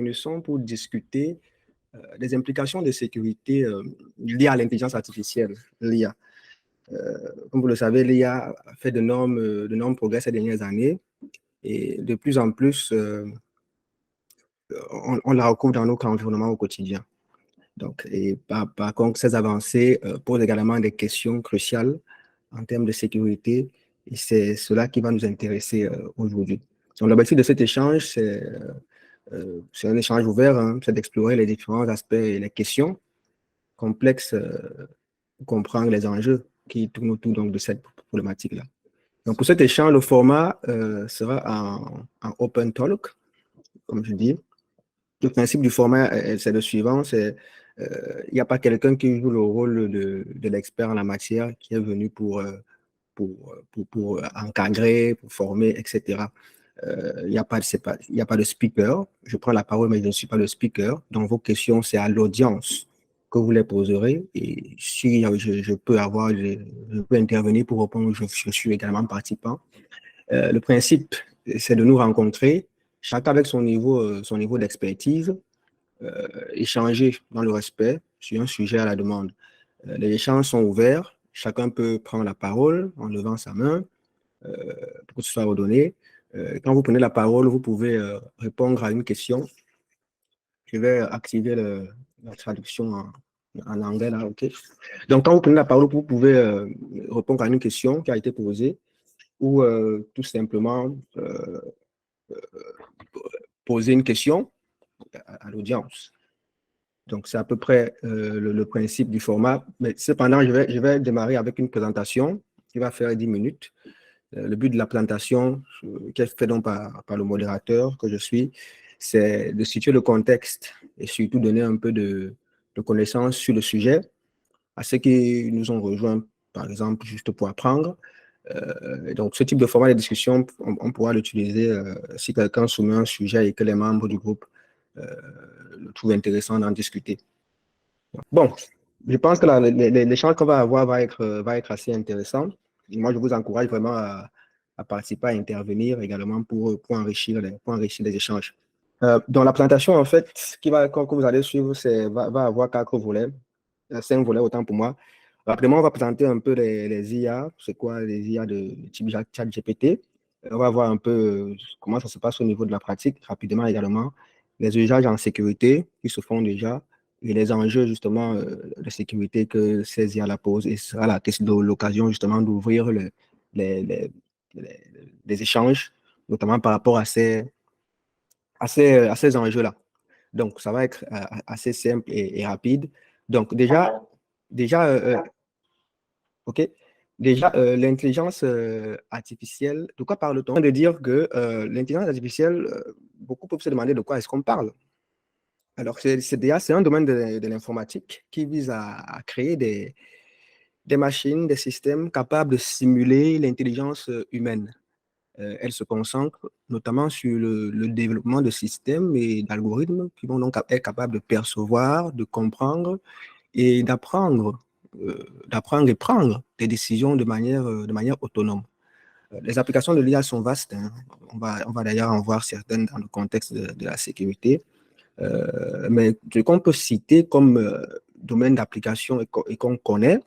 réunissons pour discuter des implications de sécurité liées à l'intelligence artificielle, l'IA. Comme vous le savez, l'IA a fait d'énormes progrès ces dernières années et de plus en plus, on la retrouve dans notre environnement au quotidien. Donc, et par contre, ces avancées posent également des questions cruciales en termes de sécurité et c'est cela qui va nous intéresser aujourd'hui. Donc, l'objectif de cet échange, c'est un échange ouvert, hein, c'est d'explorer les différents aspects et les questions complexes pour comprendre les enjeux qui tournent autour donc, de cette problématique-là. Donc, pour cet échange, le format sera en open talk, comme je dis. Le principe du format, c'est le suivant, il n'y a pas quelqu'un qui joue le rôle de l'expert en la matière qui est venu pour encadrer, pour former, etc. Il n'y a pas de speaker. Je prends la parole, mais je ne suis pas le speaker. Donc, vos questions, c'est à l'audience que vous les poserez. Et si je peux intervenir pour répondre, je suis également participant. Le principe, c'est de nous rencontrer, chacun avec son niveau d'expertise, échanger dans le respect sur un sujet à la demande. Les échanges sont ouverts. Chacun peut prendre la parole en levant sa main pour que ce soit redonné. Quand vous prenez la parole, vous pouvez répondre à une question. Je vais activer la traduction en anglais, là, OK? Donc, quand vous prenez la parole, vous pouvez répondre à une question qui a été posée ou tout simplement poser une question à l'audience. Donc, c'est à peu près le principe du format. Mais cependant, je vais démarrer avec une présentation qui va faire 10 minutes. Le but de la présentation, qui est fait donc par le modérateur que je suis, c'est de situer le contexte et surtout donner un peu de connaissances sur le sujet à ceux qui nous ont rejoints, par exemple, juste pour apprendre. Donc, ce type de format de discussion, on pourra l'utiliser si quelqu'un soumet un sujet et que les membres du groupe le trouvent intéressant d'en discuter. Bon, je pense que l'échange qu'on va avoir va être assez intéressant. Moi, je vous encourage vraiment à participer, à intervenir également pour enrichir les échanges. Dans la présentation, en fait, que vous allez suivre, va avoir 4 volets, 5 volets autant pour moi. Rapidement, on va présenter un peu les IA, c'est quoi les IA de type ChatGPT. On va voir un peu comment ça se passe au niveau de la pratique, rapidement également. Les usages en sécurité qui se font déjà et les enjeux justement de sécurité que ces IA la posent. Et ce sera l'occasion justement d'ouvrir les échanges, notamment par rapport à ces enjeux-là. Donc, ça va être assez simple et rapide. Donc, OK. Déjà, l'intelligence artificielle, de quoi parle-t-on? De dire que l'intelligence artificielle, beaucoup peuvent se demander de quoi est-ce qu'on parle. Alors, c'est un domaine de l'informatique qui vise à créer des machines, des systèmes capables de simuler l'intelligence humaine. Elle se concentre notamment sur le développement de systèmes et d'algorithmes qui vont donc être capables de percevoir, de comprendre et d'apprendre et prendre des décisions de manière autonome. Les applications de l'IA sont vastes, hein. On va d'ailleurs en voir certaines dans le contexte de la sécurité. Mais ce qu'on peut citer comme domaine d'application et qu'on connaît,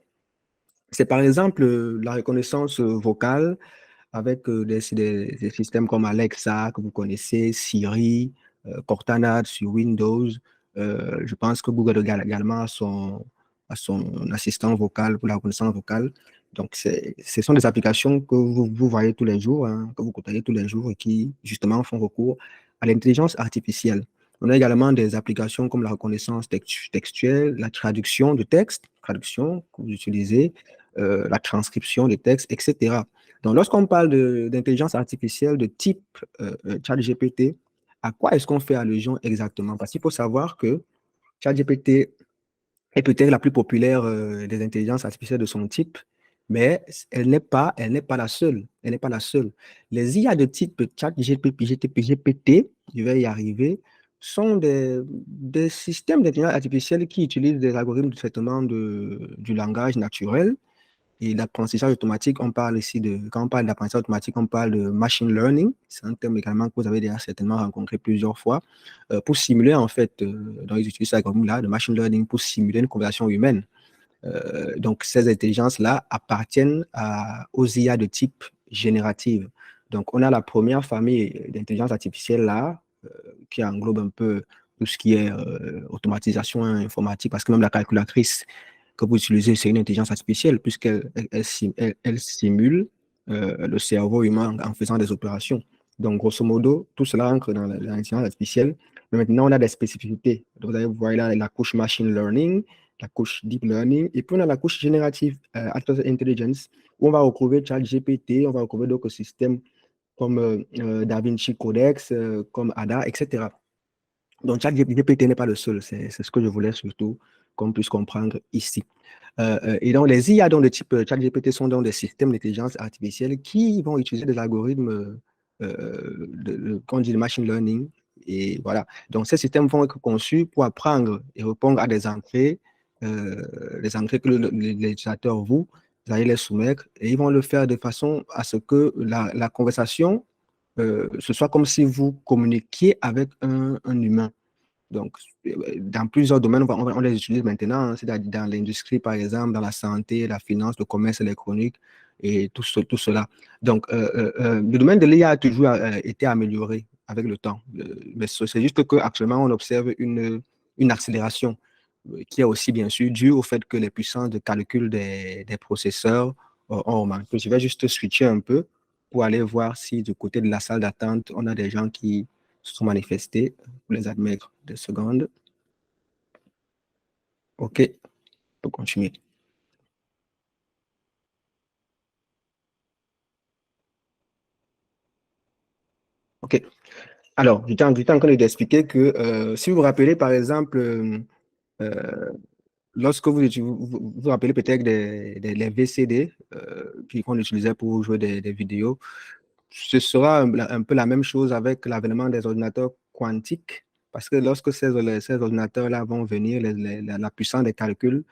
c'est par exemple la reconnaissance vocale avec des systèmes comme Alexa que vous connaissez, Siri, Cortana sur Windows. Je pense que Google également a son assistant vocal pour la reconnaissance vocale. Donc, ce sont des applications que vous voyez tous les jours, hein, que vous côtoyez tous les jours et qui, justement, font recours à l'intelligence artificielle. On a également des applications comme la reconnaissance textuelle, la traduction de texte, traduction que vous utilisez, la transcription de texte, etc. Donc, lorsqu'on parle d'intelligence artificielle de type ChatGPT, à quoi est-ce qu'on fait allusion exactement? Parce qu'il faut savoir que ChatGPT est peut-être la plus populaire des intelligences artificielles de son type, mais elle n'est pas la seule. Elle n'est pas la seule. Les IA de type ChatGPT, je vais y arriver, sont des systèmes d'intelligence artificielle qui utilisent des algorithmes de traitement du langage naturel Et l'apprentissage automatique, on parle ici quand on parle d'apprentissage automatique, on parle de machine learning. C'est un terme également que vous avez déjà certainement rencontré plusieurs fois. Pour simuler, en fait, donc ils utilisent ça comme là, de machine learning pour simuler une conversation humaine. Donc, ces intelligences-là appartiennent aux IA de type générative. Donc, on a la première famille d'intelligence artificielle là, qui englobe un peu tout ce qui est automatisation informatique, parce que même la calculatrice que vous utilisez, c'est une intelligence artificielle, puisqu'elle elle simule le cerveau humain en faisant des opérations. Donc, grosso modo, tout cela entre dans l'intelligence artificielle. Mais maintenant, on a des spécificités. Donc, vous allez voir là la couche machine learning, la couche deep learning, et puis on a la couche générative artificial intelligence, où on va retrouver ChatGPT, on va retrouver d'autres systèmes comme DaVinci Codex, comme Ada, etc. Donc, ChatGPT n'est pas le seul, c'est ce que je voulais surtout qu'on puisse comprendre ici. Et donc, les IA donc, de type ChatGPT sont donc des systèmes d'intelligence artificielle qui vont utiliser des algorithmes qu'on dit de machine learning. Et voilà. Donc, ces systèmes vont être conçus pour apprendre et répondre à des entrées, les entrées que l'utilisateur vous allez les soumettre. Et ils vont le faire de façon à ce que la conversation, ce soit comme si vous communiquiez avec un humain. Donc, dans plusieurs domaines, on les utilise maintenant, hein, c'est-à-dire dans l'industrie, par exemple, dans la santé, la finance, le commerce électronique et tout cela. Donc, le domaine de l'IA a toujours été amélioré avec le temps. Mais c'est juste qu'actuellement, on observe une accélération qui est aussi, bien sûr, due au fait que les puissances de calcul des processeurs ont augmenté. Je vais juste switcher un peu pour aller voir si du côté de la salle d'attente, on a des gens qui se sont manifestés. Pour les admettre 2 secondes. OK, on peut continuer. OK. Alors, j'étais en train d'expliquer que si vous vous rappelez, par exemple, euh, lorsque vous rappelez peut-être les VCD qu'on utilisait pour jouer des vidéos, ce sera un peu la même chose avec l'avènement des ordinateurs quantiques, parce que lorsque ces ordinateurs-là vont venir, la puissance des calculs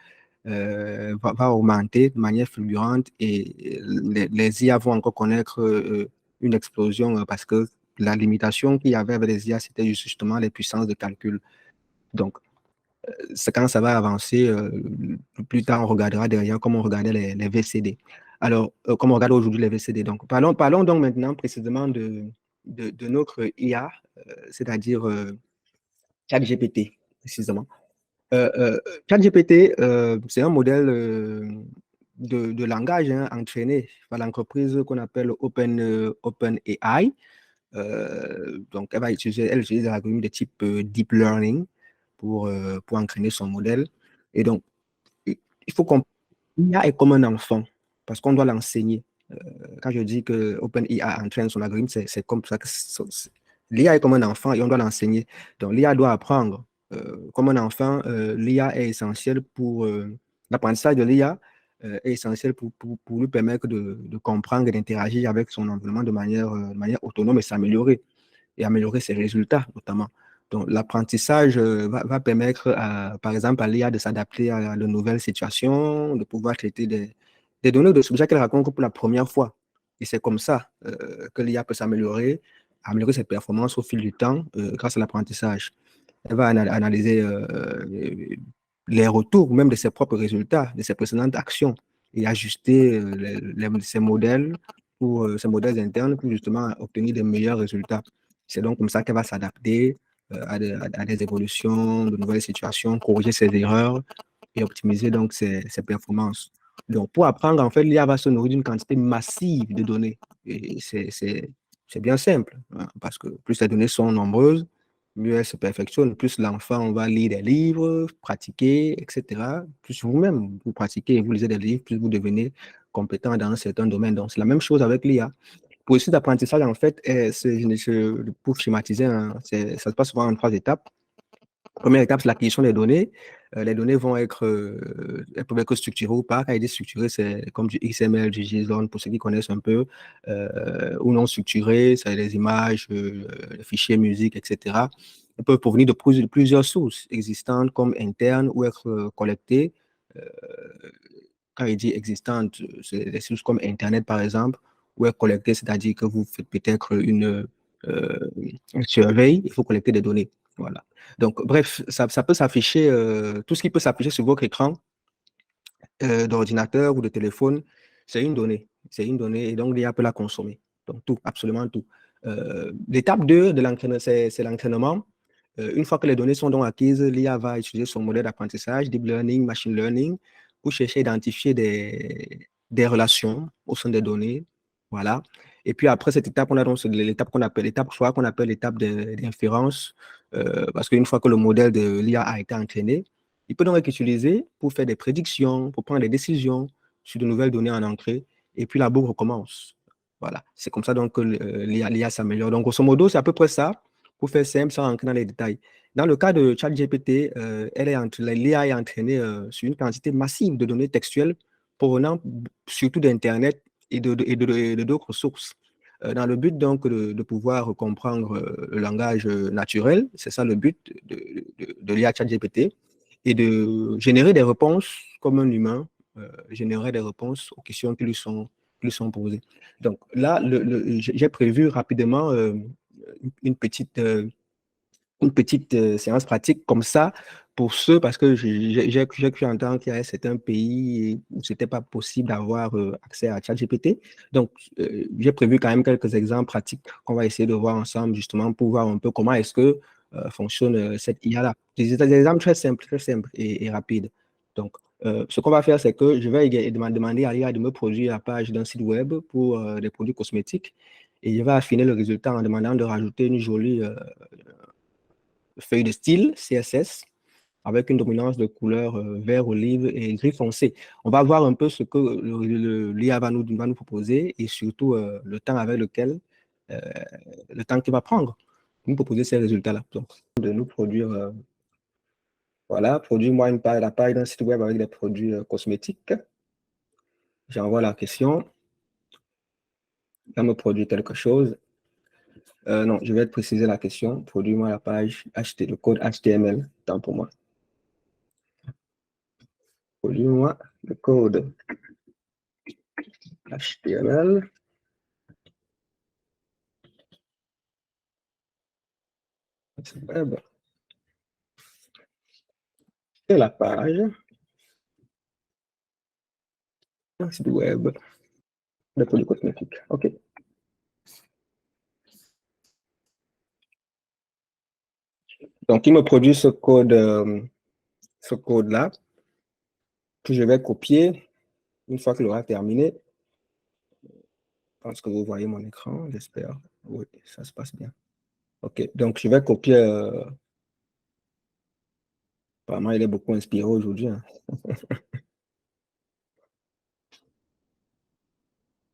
va augmenter de manière fulgurante et les IA vont encore connaître une explosion parce que la limitation qu'il y avait avec les IA, c'était justement les puissances de calcul. Donc, c'est quand ça va avancer, plus tard, on regardera derrière comme on regardait les VCD. Alors, comme on regarde aujourd'hui les VCD. Donc, parlons donc maintenant précisément de notre IA, c'est-à-dire ChatGPT, précisément. Euh, euh, ChatGPT, c'est un modèle de langage hein, entraîné par l'entreprise qu'on appelle OpenAI. Donc, elle utilise des algorithmes de type Deep Learning pour entraîner son modèle. Et donc, il faut comprendre l'IA est comme un enfant parce qu'on doit l'enseigner. Quand je dis que OpenAI entraîne son algorithme, c'est comme ça que l'IA est comme un enfant et on doit l'enseigner. Donc, l'IA doit apprendre. Comme un enfant, l'IA est essentielle pour l'apprentissage de l'IA est essentiel pour lui permettre de comprendre et d'interagir avec son environnement de manière autonome et s'améliorer et améliorer ses résultats, notamment. Donc, l'apprentissage va permettre, par exemple, à l'IA de s'adapter à de nouvelles situations, de pouvoir traiter des données de subjets qu'elle rencontre pour la première fois. Et c'est comme ça que l'IA peut s'améliorer, améliorer ses performances au fil du temps grâce à l'apprentissage. Elle va analyser les retours même de ses propres résultats, de ses précédentes actions et ajuster ses modèles ses modèles internes pour justement obtenir des meilleurs résultats. C'est donc comme ça qu'elle va s'adapter à des évolutions, de nouvelles situations, corriger ses erreurs et optimiser donc ses performances. Donc, pour apprendre, en fait, l'IA va se nourrir d'une quantité massive de données. Et c'est bien simple, hein, parce que plus les données sont nombreuses, mieux elles se perfectionnent. Plus l'enfant va lire des livres, pratiquer, etc. Plus vous-même, vous pratiquez et vous lisez des livres, plus vous devenez compétent dans un certain domaine. Donc, c'est la même chose avec l'IA. Pour processus d'apprentissage, en fait, pour schématiser, hein, ça se passe souvent en 3 étapes. Première étape, c'est l'acquisition des données. Les données vont elles peuvent être structurées ou pas. Quand il est structuré, c'est comme du XML, du JSON, pour ceux qui connaissent un peu, ou non structuré, c'est des images, des fichiers musique, etc. Elles peuvent provenir de plusieurs sources existantes comme internes ou être collectées. Euh, quand il dit existante, c'est des choses comme Internet, par exemple, où est collecté, c'est-à-dire que vous faites peut-être une surveille, il faut collecter des données. Voilà. Donc, bref, ça peut s'afficher, tout ce qui peut s'afficher sur votre écran d'ordinateur ou de téléphone, c'est une donnée. C'est une donnée et donc l'IA peut la consommer. Donc, tout, absolument tout. L'étape 2 de l'entraînement, c'est l'entraînement. Une fois que les données sont donc acquises, l'IA va utiliser son modèle d'apprentissage, deep learning, machine learning, pour chercher à identifier des relations au sein des données. Voilà. Et puis après cette étape, on a donc l'étape qu'on appelle l'étape 3, qu'on appelle l'étape d'inférence, parce qu'une fois que le modèle de l'IA a été entraîné, il peut donc être utilisé pour faire des prédictions, pour prendre des décisions sur de nouvelles données en entrée, et puis la boucle recommence. Voilà. C'est comme ça donc que l'IA s'améliore. Donc, grosso modo, c'est à peu près ça pour faire simple sans rentrer dans les détails. Dans le cas de ChatGPT, l'IA est entraînée sur une quantité massive de données textuelles provenant surtout d'Internet et de d'autres sources. Dans le but donc de pouvoir comprendre le langage naturel, c'est ça le but de l'IA ChatGPT, et de générer des réponses comme un humain, générer des réponses aux questions qui lui sont posées. Donc là, j'ai prévu rapidement une petite, une petite séance pratique comme ça pour ceux, parce que j'ai cru entendre qu'il y avait certains pays où ce n'était pas possible d'avoir accès à ChatGPT. Donc, j'ai prévu quand même quelques exemples pratiques qu'on va essayer de voir ensemble, justement, pour voir un peu comment est-ce que fonctionne cette IA-là. Des exemples très simples et rapides. Donc, ce qu'on va faire, c'est que je vais demander à l'IA de me produire la page d'un site web pour des produits cosmétiques et je vais affiner le résultat en demandant de rajouter une jolie feuille de style CSS avec une dominance de couleur vert, olive et gris foncé. On va voir un peu ce que l'IA va nous proposer et surtout le temps avec lequel, euh, le temps qu'il va prendre pour nous proposer ces résultats-là. Donc, de nous produire, voilà, produis-moi la page d'un site web avec des produits cosmétiques. J'envoie la question. Ça me produit quelque chose. Non, je vais te préciser la question. Produis-moi la page, le code HTML. Tant pour moi. Produis-moi le code HTML. Web. Et la page, un site web de produits cosmétiques. OK. Donc, il me produit ce code-là que je vais copier une fois qu'il aura terminé. Je pense que vous voyez mon écran, j'espère. Oui, ça se passe bien. OK. Donc, je vais copier. Apparemment, il est beaucoup inspiré aujourd'hui. Hein.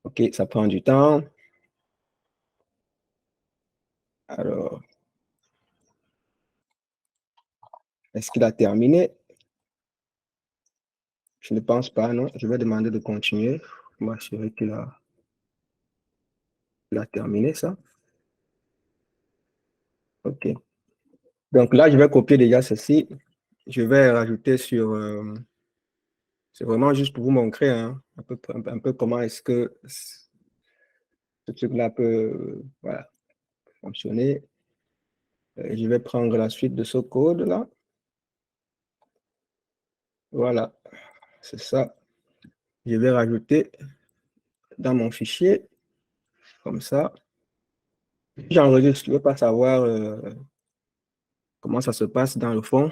OK, ça prend du temps. Alors, est-ce qu'il a terminé? Je ne pense pas, non. Je vais demander de continuer pour m'assurer qu'il a terminé ça. OK. Donc là, je vais copier déjà ceci. Je vais rajouter sur... c'est vraiment juste pour vous montrer hein, un peu comment est-ce que ce truc-là peut voilà, fonctionner. Je vais prendre la suite de ce code-là. Voilà, c'est ça. Je vais rajouter dans mon fichier, comme ça. J'enregistre, je ne veux pas savoir comment ça se passe dans le fond.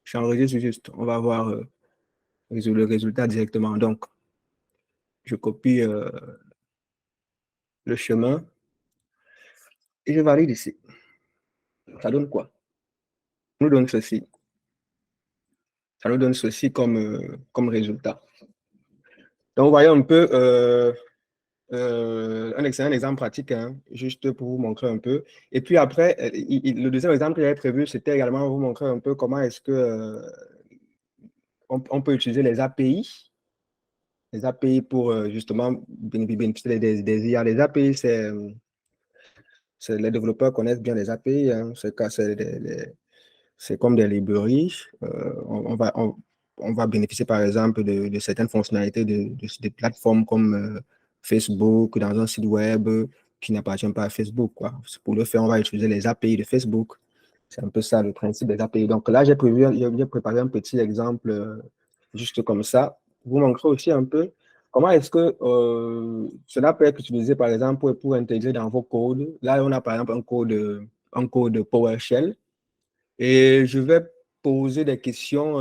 J'enregistre juste, on va voir le résultat directement. Donc, je copie le chemin et je valide ici. Ça donne quoi? Ça nous donne ceci. Ça nous donne ceci comme résultat. Donc, vous voyez un peu un excellent exemple pratique, hein, juste pour vous montrer un peu. Et puis après, le deuxième exemple que j'avais prévu, c'était également vous montrer un peu comment est-ce que on peut utiliser les API pour justement bénéficier des IA. Les API, les développeurs connaissent bien les API. Hein, c'est comme des librairies. on va bénéficier par exemple de certaines fonctionnalités de plateformes comme Facebook dans un site web qui n'appartient pas à Facebook, quoi. Pour le faire, on va utiliser les API de Facebook. C'est un peu ça le principe des API. Donc là, j'ai préparé un petit exemple juste comme ça. Vous montrer aussi un peu comment est-ce que cela peut être utilisé, par exemple, pour intégrer dans vos codes. Là, on a par exemple un code PowerShell et je vais poser des questions.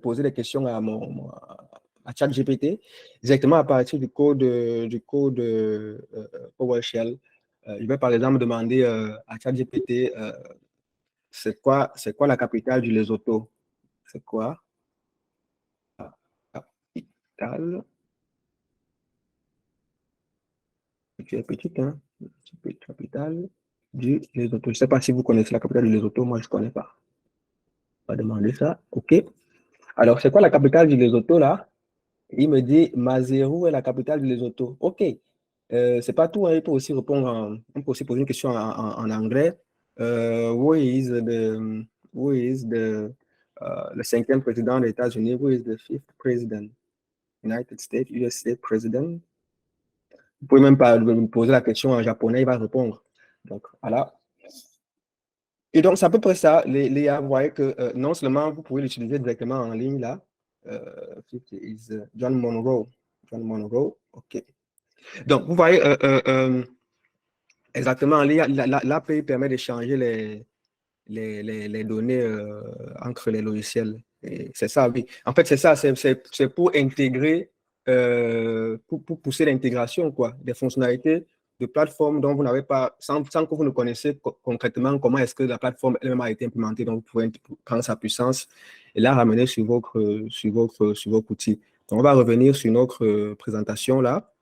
Poser des questions à ChatGPT directement à partir du code PowerShell. Je vais par exemple demander à ChatGPT c'est quoi la capitale du Lesotho? C'est quoi la capitale? Tu es petite, hein? Capitale du Lesotho. Je ne sais pas si vous connaissez la capitale du Lesotho, moi je ne connais pas. On va demander ça. OK. Alors, c'est quoi la capitale du Lesotho là? Il me dit Maseru est la capitale du Lesotho. OK. C'est pas tout, hein. Il peut aussi répondre on peut aussi poser une question en anglais. Who is le cinquième président des États-Unis? Who is the fifth president? United States, USA President. Vous pouvez même pas me poser la question en japonais, il va répondre. Donc, voilà. Et donc, c'est à peu près ça. Vous voyez que non seulement vous pouvez l'utiliser directement en ligne là, John Monroe. John Monroe, OK. Donc, vous voyez, exactement, l'API permet d'échanger les données entre les logiciels. C'est ça, oui. En fait, c'est ça, c'est pour intégrer, pour pousser l'intégration, quoi, des fonctionnalités de plateforme dont vous n'avez pas, sans que vous ne connaissez concrètement comment est-ce que la plateforme elle-même a été implémentée. Donc, vous pouvez prendre sa puissance et la ramener sur votre outil. Donc, on va revenir sur notre présentation là.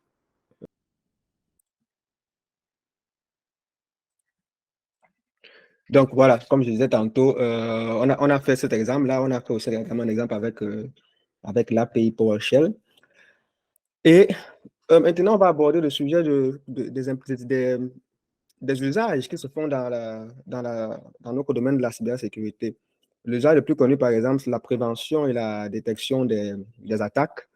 Donc voilà, comme je disais tantôt, on a fait cet exemple-là, on a fait aussi également un exemple avec l'API PowerShell. Et maintenant, on va aborder le sujet des usages qui se font dans notre domaine de la cybersécurité. L'usage le plus connu, par exemple, c'est la prévention et la détection des attaques.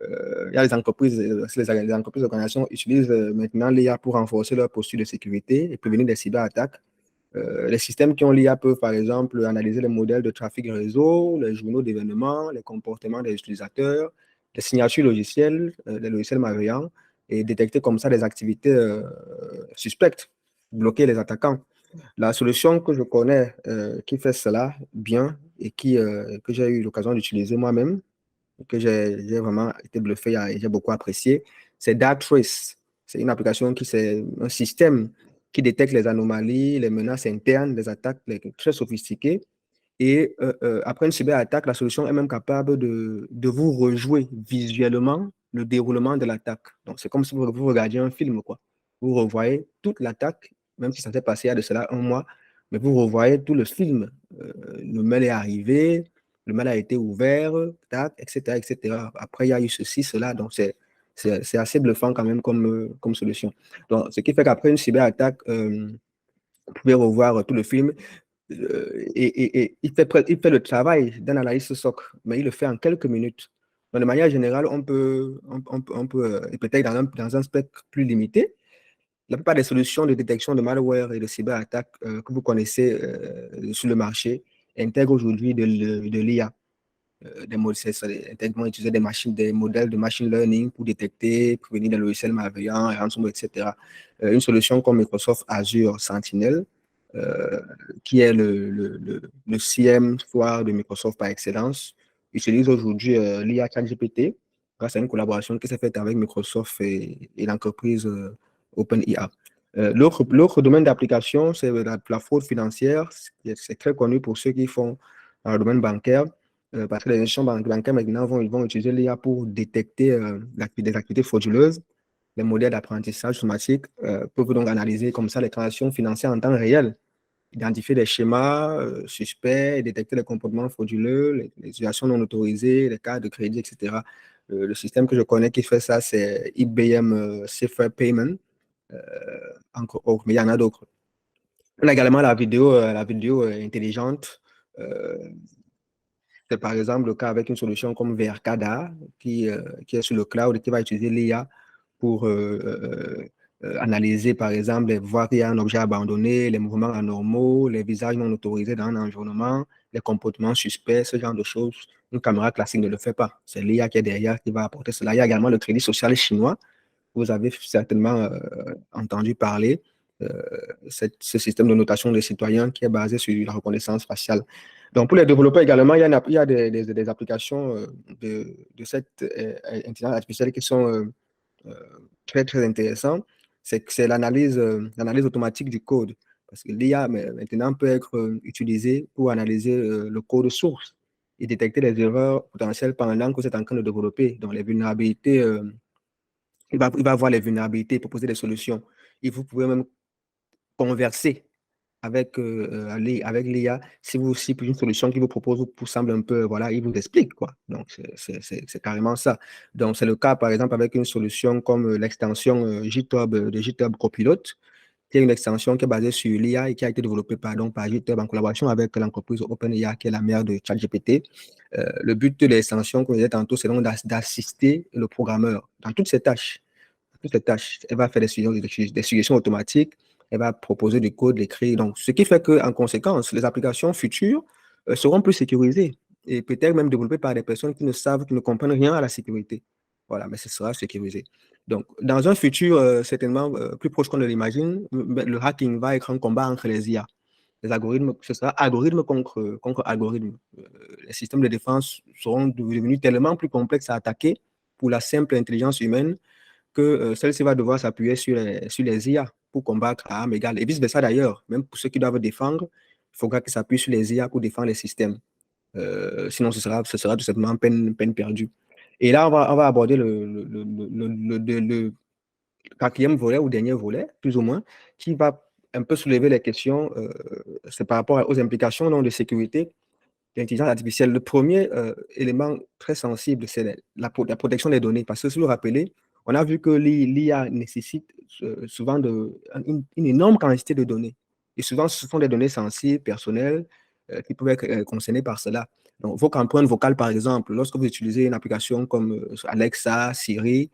Il y a les entreprises, les entreprises organisations utilisent maintenant l'IA pour renforcer leur posture de sécurité et prévenir des cyberattaques. Les systèmes qui ont l'IA peuvent, par exemple, analyser les modèles de trafic réseau, les journaux d'événements, les comportements des utilisateurs, les signatures logicielles, les logiciels malveillants, et détecter comme ça des activités suspectes, bloquer les attaquants. La solution que je connais qui fait cela bien et que j'ai eu l'occasion d'utiliser moi-même, que j'ai vraiment été bluffé et j'ai beaucoup apprécié, c'est Darktrace. C'est une application c'est un système qui détecte les anomalies, les menaces internes, les attaques très sophistiquées. Et après une cyberattaque, la solution est même capable de vous rejouer visuellement le déroulement de l'attaque. Donc, c'est comme si vous regardiez un film, quoi. Vous revoyez toute l'attaque, même si ça s'est passé il y a de cela un mois, mais vous revoyez tout le film. Le mail est arrivé, le mail a été ouvert, tac, etc., etc. Après, il y a eu ceci, cela. Donc, c'est assez bluffant quand même comme solution. Donc, ce qui fait qu'après une cyberattaque, vous pouvez revoir tout le film et il fait le travail d'un analyste SOC, mais il le fait en quelques minutes. Donc, de manière générale, on peut et peut-être dans un spectre plus limité, la plupart des solutions de détection de malware et de cyberattaques que vous connaissez sur le marché intègrent aujourd'hui de l'IA. Des modèles, intégralement utiliser des modèles de machine learning pour détecter, prévenir des logiciels malveillants, ransomware, etc. Une solution comme Microsoft Azure Sentinel, qui est le CM soir de Microsoft par excellence, utilise aujourd'hui l'IA ChatGPT grâce à une collaboration qui s'est faite avec Microsoft et l'entreprise OpenIA. L'autre domaine d'application, c'est la fraude financière. C'est très connu pour ceux qui font dans le domaine bancaire, parce que les institutions bancaires maintenant ils vont utiliser l'IA pour détecter des activités frauduleuses. Les modèles d'apprentissage automatique peuvent donc analyser comme ça les transactions financières en temps réel, identifier les schémas suspects, détecter les comportements frauduleux, les utilisations non autorisées, les cartes de crédit, etc. Le système que je connais qui fait ça, c'est IBM Safer Payment. Euh, encore autre, mais il y en a d'autres. On a également la vidéo intelligente. C'est par exemple le cas avec une solution comme Verkada qui est sur le cloud et qui va utiliser l'IA pour analyser, par exemple, voir qu'il y a un objet abandonné, les mouvements anormaux, les visages non autorisés dans un environnement, les comportements suspects, ce genre de choses. Une caméra classique ne le fait pas. C'est l'IA qui est derrière qui va apporter cela. Il y a également le crédit social chinois. Vous avez certainement entendu parler euh, ce système de notation des citoyens qui est basé sur la reconnaissance faciale. Donc, pour les développeurs également, il y a des applications de cette intelligence artificielle qui sont euh, très, très intéressantes. C'est l'analyse automatique du code. Parce que l'IA maintenant peut être utilisée pour analyser le code source et détecter les erreurs potentielles pendant que vous êtes en train de développer. Donc, les vulnérabilités il va voir les vulnérabilités, proposer des solutions. Et vous pouvez même converser avec l'IA si une solution qu'il vous propose vous semble un peu, voilà, il vous explique, quoi. Donc, c'est carrément ça. Donc, c'est le cas, par exemple, avec une solution comme l'extension GitHub, de GitHub Copilot, qui est une extension qui est basée sur l'IA et qui a été développée par GitHub en collaboration avec l'entreprise OpenAI, qui est la mère de ChatGPT. Le but de l'extension, comme je disais tantôt, c'est donc d'assister le programmeur dans toutes ses tâches. Elle va faire des suggestions automatiques, elle va proposer du code, l'écrire. Donc, ce qui fait qu'en conséquence, les applications futures seront plus sécurisées et peut-être même développées par des personnes qui ne savent, qui ne comprennent rien à la sécurité. Voilà, mais ce sera sécurisé. Donc, dans un futur certainement plus proche qu'on ne l'imagine, le hacking va être un combat entre les IA. Les algorithmes, ce sera algorithme contre algorithme. Les systèmes de défense seront devenus tellement plus complexes à attaquer pour la simple intelligence humaine que celle-ci va devoir s'appuyer sur les IA pour combattre à armes égales. Et vice-versa d'ailleurs, même pour ceux qui doivent défendre, il faudra qu'ils s'appuient sur les IA pour défendre les systèmes. Sinon, ce sera tout simplement peine perdue. Et là, on va aborder le quatrième volet ou dernier volet, plus ou moins, qui va un peu soulever les questions, c'est par rapport aux implications donc, de sécurité l'intelligence artificielle. Le premier élément très sensible, c'est la protection des données. Parce que si vous vous rappelez, on a vu que l'IA nécessite souvent une énorme quantité de données. Et souvent, ce sont des données sensibles, personnelles, qui peuvent être concernées par cela. Donc, vos empreintes vocales, par exemple, lorsque vous utilisez une application comme Alexa, Siri,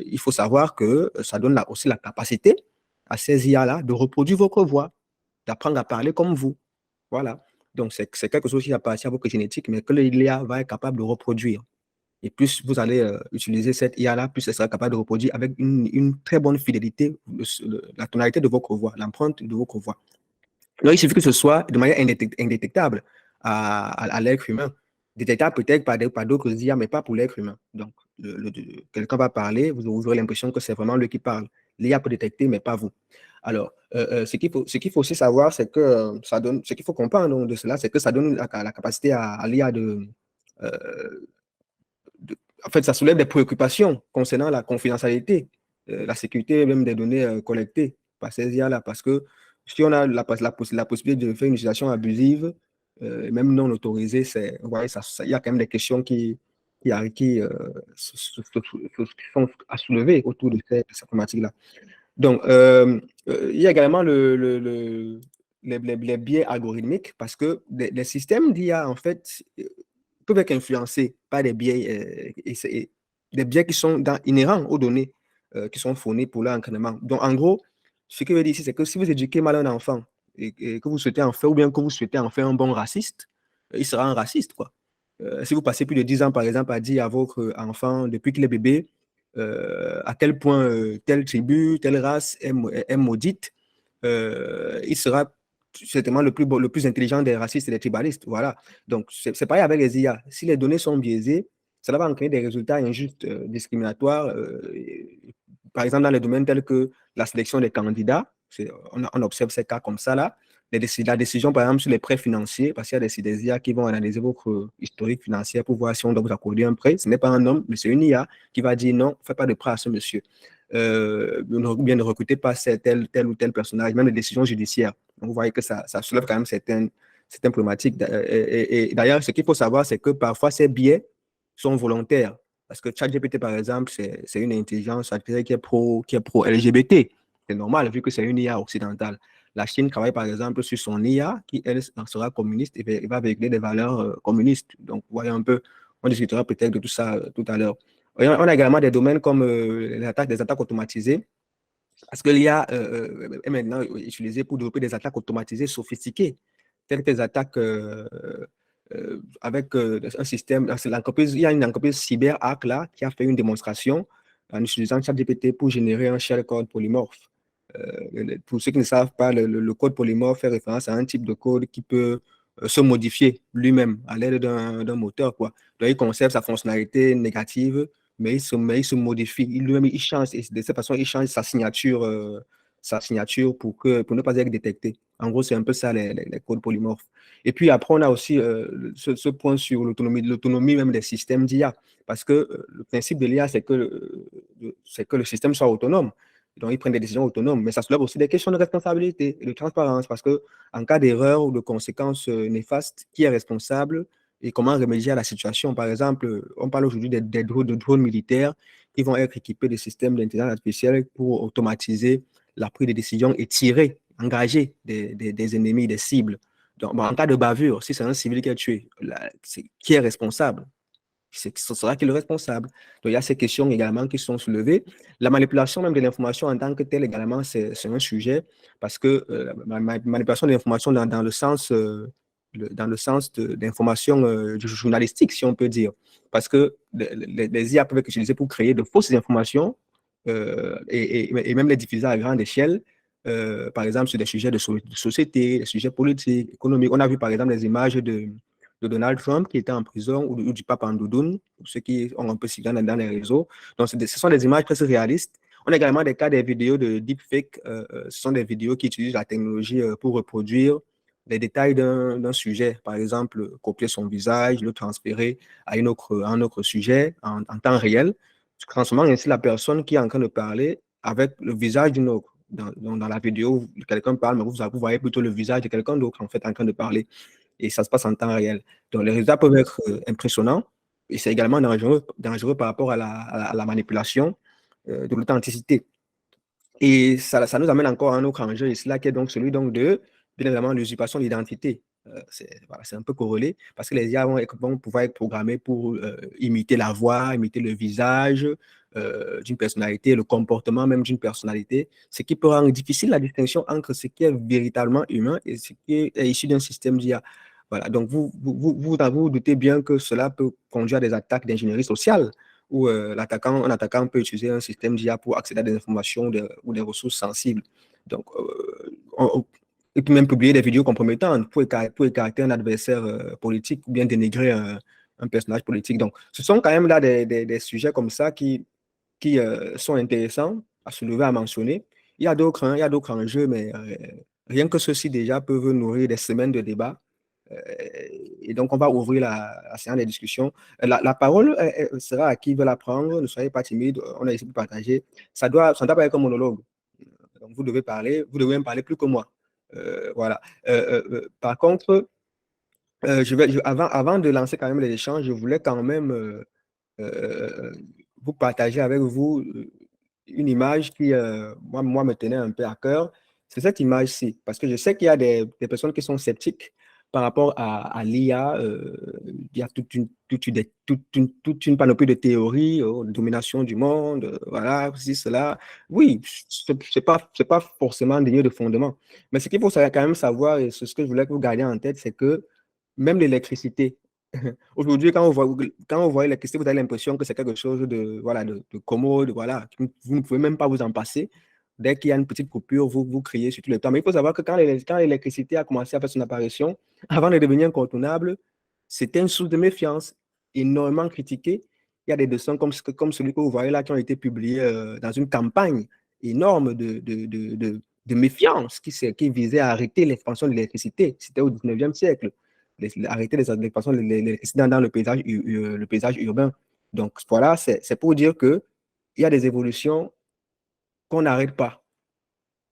il faut savoir que ça donne aussi la capacité à ces IA-là de reproduire votre voix, d'apprendre à parler comme vous. Voilà. Donc, c'est quelque chose qui appartient à votre génétique, mais que l'IA va être capable de reproduire. Et plus vous allez utiliser cette IA-là, plus elle sera capable de reproduire avec une très bonne fidélité la tonalité de votre voix, l'empreinte de votre voix. Alors, il suffit que ce soit de manière indétectable à l'être humain. Détectable peut-être par d'autres IA, mais pas pour l'être humain. Donc, quelqu'un va parler, vous aurez l'impression que c'est vraiment lui qui parle. L'IA peut détecter, mais pas vous. Alors, ce qu'il faut aussi savoir, c'est que ce qu'il faut comprendre donc, de cela, c'est que ça donne la capacité à l'IA euh, en fait, ça soulève des préoccupations concernant la confidentialité, la sécurité même des données collectées par ces IA-là. Parce que si on a la possibilité de faire une utilisation abusive, même non autorisée, il y a quand même des questions qui sont à soulever autour de cette problématique-là. Donc, il y a également les biais algorithmiques parce que les systèmes d'IA, en fait, peuvent être influencés par des biais, des biais qui sont inhérents aux données qui sont fournies pour leur entraînement. Donc, en gros, ce que je veux dire ici, c'est que si vous éduquez mal un enfant et que vous souhaitez en faire, ou bien que vous souhaitez en faire un bon raciste, il sera un raciste, quoi. Si vous passez plus de 10 ans, par exemple, à dire à votre enfant, depuis qu'il est bébé, à quel point telle tribu, telle race est maudite, il sera certainement le plus intelligent des racistes et des tribalistes. Voilà. Donc, c'est pareil avec les IA. Si les données sont biaisées, cela va entraîner des résultats injustes, discriminatoires. Par exemple, dans les domaines tels que la sélection des candidats, on observe ces cas comme ça là. La décision, par exemple, sur les prêts financiers, parce qu'il y a des IA qui vont analyser votre historique financier pour voir si on doit vous accorder un prêt. Ce n'est pas un homme, mais c'est une IA qui va dire non, ne faites pas de prêt à ce monsieur. Bien ne recrutez pas tel ou tel personnage, même les décisions judiciaires. Donc, vous voyez que ça soulève quand même certaines problématiques. Et d'ailleurs, ce qu'il faut savoir, c'est que parfois, ces biais sont volontaires. Parce que ChatGPT, par exemple, c'est une intelligence artificielle qui est pro LGBT. C'est normal, vu que c'est une IA occidentale. La Chine travaille par exemple sur son IA qui, elle, sera communiste et va véhiculer des valeurs communistes. Donc, vous voyez un peu, on discutera peut-être de tout ça tout à l'heure. On a également des domaines comme des attaques automatisées, parce que l'IA est maintenant utilisée pour développer des attaques automatisées sophistiquées, telles que des attaques avec un système. Il y a une entreprise CyberArk là, qui a fait une démonstration en utilisant ChatGPT pour générer un shellcode polymorphe. Pour ceux qui ne savent pas, le code polymorphe fait référence à un type de code qui peut se modifier lui-même à l'aide d'un moteur, quoi. Donc, il conserve sa fonctionnalité négative, mais il se modifie. Lui-même, il change, et de cette façon, il change sa signature pour ne pas être détecté. En gros, c'est un peu ça, les codes polymorphes. Et puis après, on a aussi ce point sur l'autonomie même des systèmes d'IA. Parce que le principe de l'IA, c'est que le système soit autonome. Donc, ils prennent des décisions autonomes. Mais ça soulève aussi des questions de responsabilité et de transparence. Parce que en cas d'erreur ou de conséquences néfastes, qui est responsable et comment remédier à la situation? Par exemple, on parle aujourd'hui de drones militaires qui vont être équipés de systèmes d'intelligence artificielle pour automatiser la prise de décision et tirer, engager des ennemis, des cibles. Donc, bon, en cas de bavure, si c'est un civil qui est tué, qui est responsable? Ce sera qui est le responsable? Donc, il y a ces questions également qui sont soulevées. La manipulation même de l'information en tant que telle également, c'est un sujet parce que la manipulation de l'information dans le sens d'information journalistique, si on peut dire. Parce que les IA peuvent être utilisées pour créer de fausses informations et même les diffuser à grande échelle. Par exemple, sur des sujets de société, des sujets politiques, économiques. On a vu par exemple des images de Donald Trump qui était en prison ou du pape en doudoune, pour ceux qui ont un peu suivi dans les réseaux. Donc, ce sont des images presque réalistes. On a également des cas des vidéos de deepfake. Ce sont des vidéos qui utilisent la technologie pour reproduire les détails d'un sujet. Par exemple, copier son visage, le transférer à un autre sujet en temps réel, transformant ainsi la personne qui est en train de parler avec le visage d'une autre. Dans la vidéo, quelqu'un parle, mais vous voyez plutôt le visage de quelqu'un d'autre en fait en train de parler et ça se passe en temps réel. Donc, les résultats peuvent être impressionnants et c'est également dangereux par rapport à la manipulation de l'authenticité. Et ça nous amène encore à un autre enjeu, et cela qui est donc celui donc de, bien évidemment, l'usurpation de l'identité. C'est un peu corrélé parce que les IA vont pouvoir être programmés pour imiter la voix, imiter le visage d'une personnalité, le comportement même d'une personnalité, ce qui peut rendre difficile la distinction entre ce qui est véritablement humain et ce qui est issu d'un système d'IA. Voilà, donc vous doutez bien que cela peut conduire à des attaques d'ingénierie sociale où un attaquant peut utiliser un système d'IA pour accéder à des informations ou des ressources sensibles. Donc, il peut même publier des vidéos compromettantes pour écarter un adversaire politique ou bien dénigrer un personnage politique. Donc, ce sont quand même là des sujets comme ça qui sont intéressants à soulever, à mentionner. Il y a d'autres enjeux, mais rien que ceux-ci déjà peuvent nourrir des semaines de débat. Euh, et donc, on va ouvrir la séance de discussion. La parole sera à qui veut la prendre. Ne soyez pas timide. On est ici pour partager. Ça ne doit pas être un monologue. Donc, vous devez parler. Vous devez même parler plus que moi. Voilà. Par contre, avant de lancer quand même les échanges, je voulais quand même euh, vous partager avec vous une image qui, moi, me tenait un peu à cœur. C'est cette image-ci, parce que je sais qu'il y a des personnes qui sont sceptiques par rapport à l'IA. Il y a toute une panoplie de théories, de domination du monde, voilà, ceci, cela. Oui, c'est pas forcément dénué de fondement. Mais ce qu'il faut quand même savoir, et c'est ce que je voulais que vous gardiez en tête, c'est que même l'électricité, aujourd'hui, quand on voit l'électricité, vous avez l'impression que c'est quelque chose voilà, de commode, voilà. Vous ne pouvez même pas vous en passer. Dès qu'il y a une petite coupure, vous criez sur tout le temps. Mais il faut savoir que quand l'électricité a commencé à faire son apparition, avant de devenir incontournable, c'était une source de méfiance énormément critiquée. Il y a des dessins comme celui que vous voyez là qui ont été publiés dans une campagne énorme de méfiance qui visait à arrêter l'expansion de l'électricité. C'était au 19e siècle arrêter l'expansion de l'électricité dans le paysage urbain. Donc voilà, c'est pour dire qu'il y a des évolutions qu'on n'arrête pas.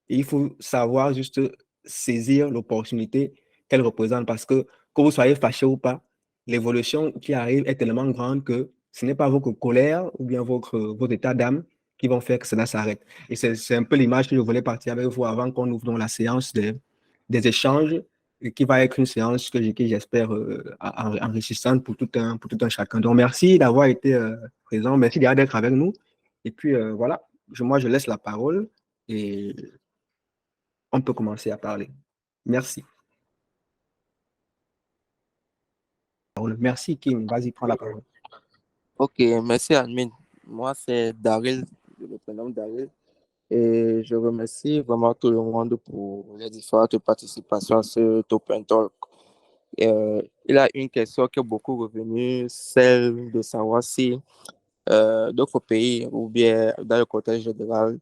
Et il faut savoir juste saisir l'opportunité qu'elle représente parce que vous soyez fâché ou pas, l'évolution qui arrive est tellement grande que ce n'est pas votre colère ou bien votre état d'âme qui vont faire que cela s'arrête. Et c'est un peu l'image que je voulais partir avec vous avant qu'on ouvre donc la séance des échanges, qui va être une séance que j'espère enrichissante pour tout un chacun. Donc, merci d'avoir été présent, merci d'être avec nous. Et puis, voilà, moi, je laisse la parole et on peut commencer à parler. Merci. Merci, Kim. Vas-y, prends la parole. Ok, merci Admin. Moi, c'est Daryl, je me prénomme Daryl, et je remercie vraiment tout le monde pour les différentes participations à ce Open Talk. Il y a une question qui est beaucoup revenue, celle de savoir si d'autres pays, ou bien dans le contexte général,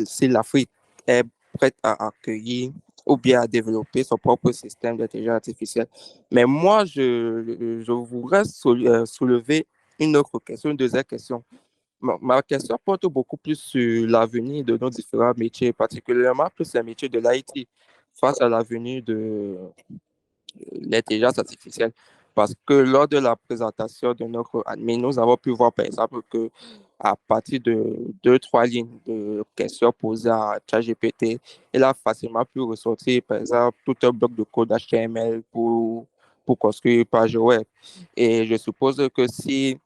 si l'Afrique est prête à accueillir ou bien à développer son propre système d'intelligence artificielle. Mais moi, je voudrais soulever une autre question, une deuxième question. Ma question porte beaucoup plus sur l'avenir de nos différents métiers, particulièrement plus les métiers de l'IT face à l'avenir de l'intelligence artificielle. Parce que lors de la présentation de notre admin, nous avons pu voir, par exemple, que à partir de deux, trois lignes de questions posées à ChatGPT, il a facilement pu ressortir, par exemple, tout un bloc de code HTML pour construire une page web. Et je suppose que si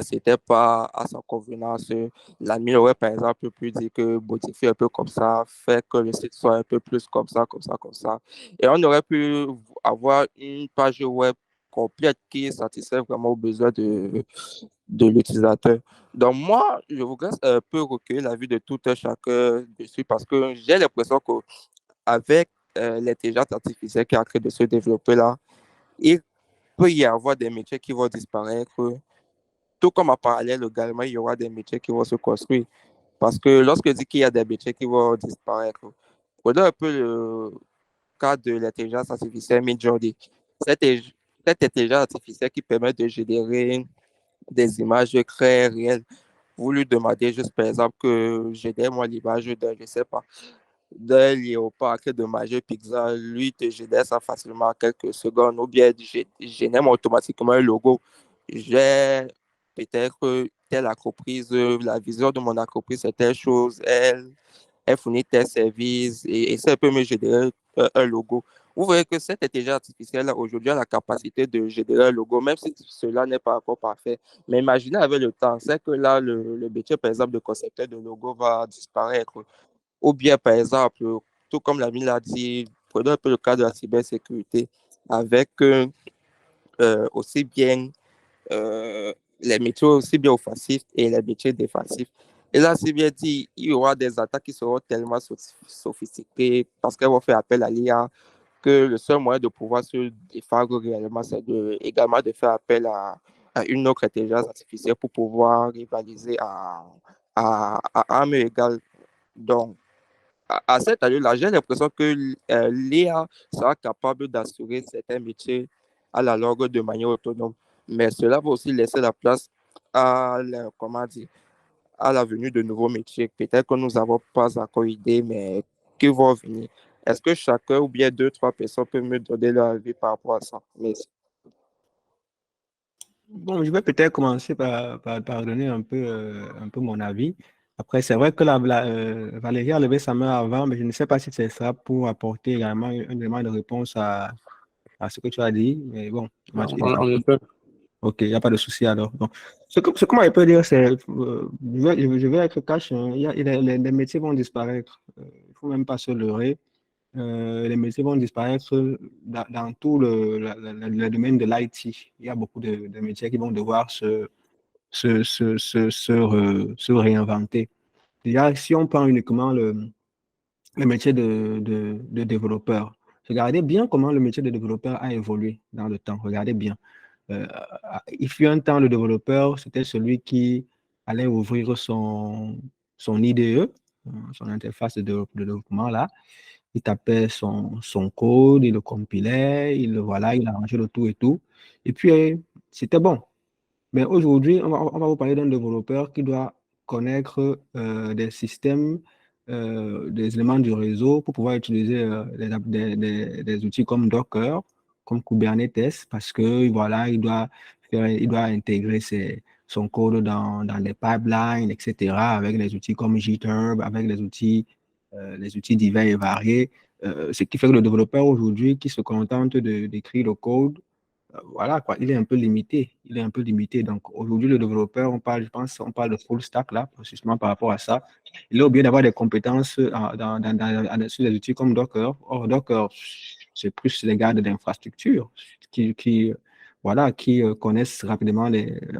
c'était pas à sa convenance. L'admin aurait, par exemple, pu dire que modifier un peu comme ça, faire que le site soit un peu plus comme ça, comme ça, comme ça. Et on aurait pu avoir une page web complète qui satisfait vraiment aux besoins de l'utilisateur. Donc, moi, je voudrais un peu recueillir la vue de tout un chacun dessus parce que j'ai l'impression qu'avec l'intelligence artificielle qui est en train de se développer là, il peut y avoir des métiers qui vont disparaître, tout comme en parallèle également, il y aura des métiers qui vont se construire. Parce que lorsque je dis qu'il y a des métiers qui vont disparaître, prenons un peu le cas de l'intelligence artificielle Midjourney. Cette, cette intelligence artificielle qui permet de générer des images très réelles. Vous lui demandez juste, par exemple, que génère moi l'image d'un, je sais pas, d'un léopard de Major Pixel, lui te génère ça facilement en quelques secondes, ou bien génère automatiquement un logo. J'ai peut-être telle entreprise, la vision de mon entreprise c'est telle chose, elle fournit tel service et ça peut me générer un logo. Vous voyez que cette intelligence artificielle aujourd'hui a la capacité de générer un logo, même si cela n'est pas encore parfait. Mais imaginez avec le temps, c'est que là, le métier, par exemple, de concepteur de logo va disparaître. Ou bien, par exemple, tout comme l'ami l'a dit, prenons un peu le cas de la cybersécurité, avec aussi bien les métiers aussi bien offensifs et les métiers défensifs. Et là, c'est bien dit, il y aura des attaques qui seront tellement sophistiquées parce qu'elles vont faire appel à l'IA que le seul moyen de pouvoir se défendre réellement, c'est également de faire appel à une autre intelligence artificielle pour pouvoir rivaliser à armes égales. Donc, à cette allure-là, j'ai l'impression que l'IA sera capable d'assurer certains métiers à la longue de manière autonome. Mais cela va aussi laisser la place comment dire, à la venue de nouveaux métiers. Peut-être que nous n'avons pas encore idée, mais qui vont venir. Est-ce que chacun ou bien deux, trois personnes peuvent me donner leur avis par rapport à ça? Merci. Bon, je vais peut-être commencer par donner un peu mon avis. Après, c'est vrai que Valérie a levé sa main avant, mais je ne sais pas si ce sera pour apporter également un élément de réponse à ce que tu as dit. Mais bon, En effet. ok, il n'y a pas de souci alors. Donc, ce que moi je peux dire, c'est, je vais être cash, hein, les métiers vont disparaître. Il ne faut même pas se leurrer. Les métiers vont disparaître dans tout le domaine de l'IT. Il y a beaucoup de métiers qui vont devoir se réinventer. Déjà, si on prend uniquement le métier de développeur, regardez bien comment le métier de développeur a évolué dans le temps. Regardez bien. Euh, il fut un temps, le développeur, c'était celui qui allait ouvrir son IDE, son interface de développement là. Il tapait son code, il le compilait, voilà, il arrangeait le tout et tout. Et puis, c'était bon. Mais aujourd'hui, on va vous parler d'un développeur qui doit connaître des systèmes, des éléments du réseau pour pouvoir utiliser des outils comme Docker, comme Kubernetes, parce que voilà, il doit intégrer son code dans les pipelines, etc., avec les outils comme Github, avec les outils divers et variés. Ce qui fait que le développeur aujourd'hui qui se contente d'écrire le code, voilà, quoi, il est un peu limité. Il est un peu limité. Donc, aujourd'hui, le développeur, on parle, je pense, on parle de full stack là, précisément par rapport à ça. Il est obligé d'avoir des compétences sur des outils comme Docker. Or, Docker, c'est plus les gars d'infrastructure qui connaissent rapidement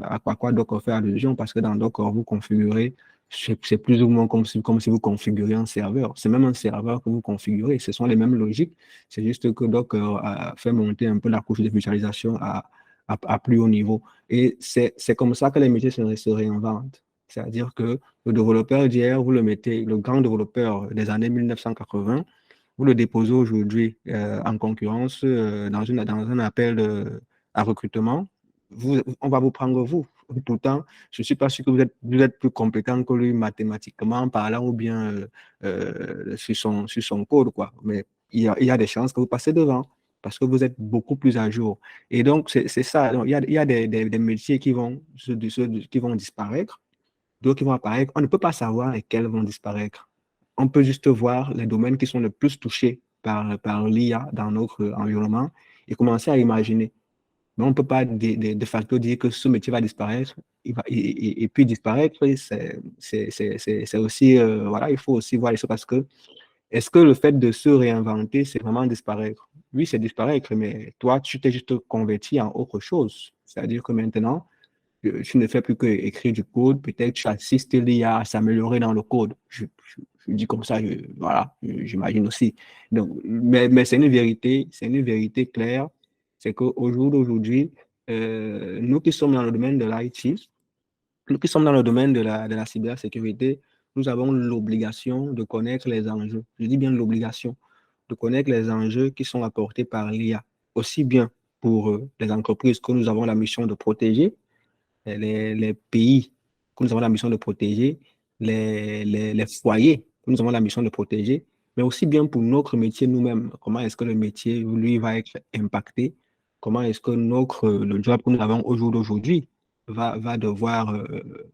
à quoi Docker fait allusion, parce que dans Docker, vous configurez, c'est plus ou moins comme si vous configurez un serveur. C'est même un serveur que vous configurez. Ce sont les mêmes logiques. C'est juste que Docker a fait monter un peu la couche de virtualisation à plus haut niveau. Et c'est comme ça que les métiers se réinventent. C'est-à-dire que le développeur d'hier, vous le mettez, le grand développeur des années 1980, vous le déposez aujourd'hui en concurrence dans un appel à recrutement. On va vous prendre vous. Pourtant, je ne suis pas sûr que vous êtes plus compétent que lui mathématiquement parlant ou bien sur son code, quoi. Mais il y a des chances que vous passez devant parce que vous êtes beaucoup plus à jour. Et donc, c'est ça. Donc, il y a des métiers qui vont disparaître, d'autres qui vont apparaître. On ne peut pas savoir lesquels vont disparaître. On peut juste voir les domaines qui sont le plus touchés par l'IA dans notre environnement et commencer à imaginer. Mais on ne peut pas de facto dire que ce métier va disparaître et puis disparaître. C'est aussi, voilà, il faut aussi voir les choses parce que est-ce que le fait de se réinventer, c'est vraiment disparaître? Oui, c'est disparaître, mais toi, tu t'es juste converti en autre chose. C'est-à-dire que maintenant, tu ne fais plus que écrire du code, peut-être tu assistes l'IA à s'améliorer dans le code. Je dis comme ça, voilà, j'imagine aussi. Donc, mais c'est une vérité claire, c'est qu'au jour d'aujourd'hui, nous qui sommes dans le domaine de l'IT, nous qui sommes dans le domaine de la cybersécurité, nous avons l'obligation de connaître les enjeux. Je dis bien l'obligation de connaître les enjeux qui sont apportés par l'IA, aussi bien pour les entreprises que nous avons la mission de protéger, les pays que nous avons la mission de protéger, les foyers que nous avons la mission de protéger, mais aussi bien pour notre métier nous-mêmes. Comment est-ce que le métier, lui, va être impacté? Comment est-ce que le job que nous avons au jour d'aujourd'hui va devoir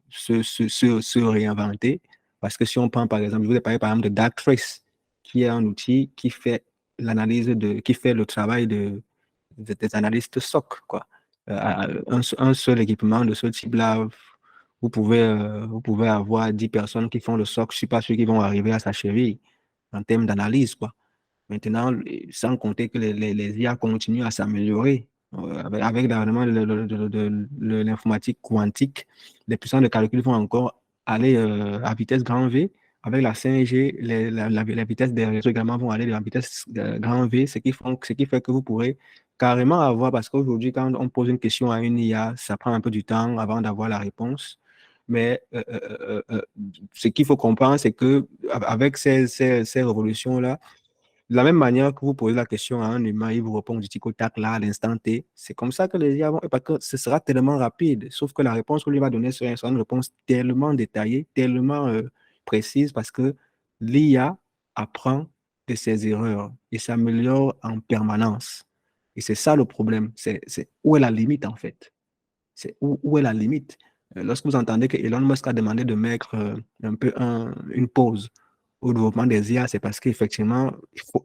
se réinventer? Parce que si on prend, par exemple, je vous ai parlé, par exemple, de Darktrace, qui est un outil qui fait qui fait le travail des analystes SOC, quoi. Un seul équipement de ce type-là, vous pouvez avoir 10 personnes qui font le SOC. Je ne suis pas sûr qu'ils vont arriver à sa cheville en termes d'analyse, quoi. Maintenant, sans compter que les IA continuent à s'améliorer avec l'avènement de l'informatique quantique, les puissances de calcul vont encore aller à vitesse grand V. Avec la 5G, la vitesse des réseaux également vont aller à vitesse grand V, ce qui fait que vous pourrez carrément avoir, parce qu'aujourd'hui, quand on pose une question à une IA, ça prend un peu du temps avant d'avoir la réponse. Mais ce qu'il faut comprendre, c'est que avec ces révolutions-là, de la même manière que vous posez la question à un humain, il vous répond du tic au tac là, à l'instant T. C'est comme ça que les IA vont, parce que ce sera tellement rapide. Sauf que la réponse qu'on lui va donner sera une réponse tellement détaillée, tellement précise, parce que l'IA apprend de ses erreurs et s'améliore en permanence. Et c'est ça le problème. C'est où est la limite en fait? C'est où est la limite? Lorsque vous entendez que Elon Musk a demandé de mettre un peu une pause au développement des IA, c'est parce qu'effectivement,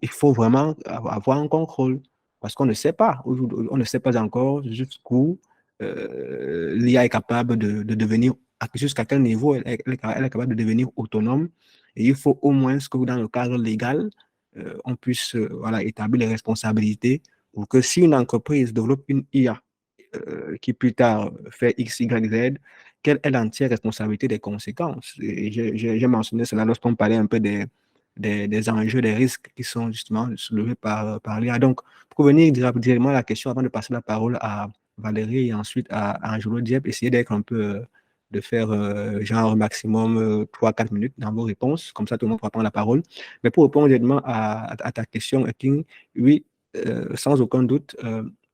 il faut vraiment avoir un contrôle. Parce qu'on ne sait pas, on ne sait pas encore jusqu'où l'IA est capable de devenir, jusqu'à quel niveau elle est capable de devenir autonome. Et il faut au moins que dans le cadre légal, on puisse voilà, établir les responsabilités pour que si une entreprise développe une IA qui plus tard fait X, Y, Z, quelle est l'entière responsabilité des conséquences? Et j'ai mentionné cela lorsqu'on parlait un peu des enjeux, des risques qui sont justement soulevés par l'IA. Donc, pour venir directement à la question, avant de passer la parole à Valérie et ensuite à Angelo Diep, essayez d'être un peu, de faire genre maximum 3-4 minutes dans vos réponses, comme ça tout le monde pourra prendre la parole. Mais pour répondre directement à ta question, King, oui, sans aucun doute,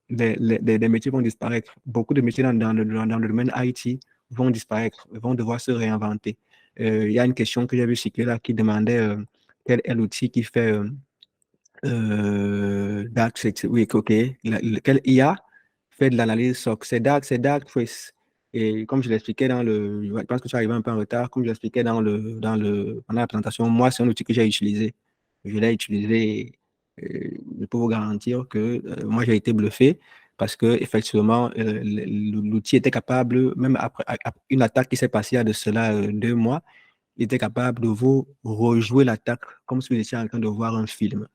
des métiers vont disparaître. Beaucoup de métiers dans le domaine IT vont disparaître, vont devoir se réinventer. Il y a une question que j'ai vue cycler là qui demandait quel est l'outil qui fait Dark, oui, ok. Quel IA fait de l'analyse SOC? C'est Darktrace. Et comme je l'expliquais je pense que tu es arrivé un peu en retard, comme je l'expliquais pendant la présentation, moi, c'est un outil que j'ai utilisé. Je l'ai utilisé et je peux vous garantir que moi, j'ai été bluffé parce que effectivement, l'outil était capable, même après une attaque qui s'est passée il y a de cela 2 mois, il était capable de vous rejouer l'attaque comme si vous étiez en train de voir un film.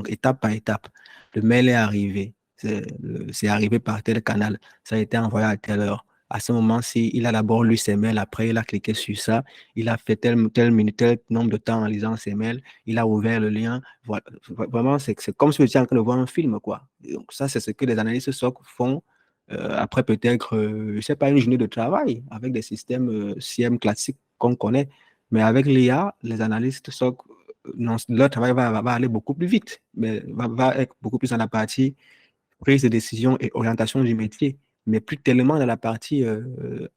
Étape par étape. Le mail est arrivé. C'est arrivé par tel canal. Ça a été envoyé à telle heure. À ce moment-ci, il a d'abord lu ses mails. Après, il a cliqué sur ça. Il a fait tel minute, tel nombre de temps en lisant ses mails. Il a ouvert le lien. Voilà. Vraiment, c'est comme si vous étiez en train de voir un film, quoi. Et donc, ça, c'est ce que les analystes SOC font après peut-être, je ne sais pas, une journée de travail avec des systèmes CM classiques qu'on connaît. Mais avec l'IA, les analystes SOC, non, leur travail va aller beaucoup plus vite, mais va être beaucoup plus dans la partie prise de décision et orientation du métier, mais plus tellement dans la partie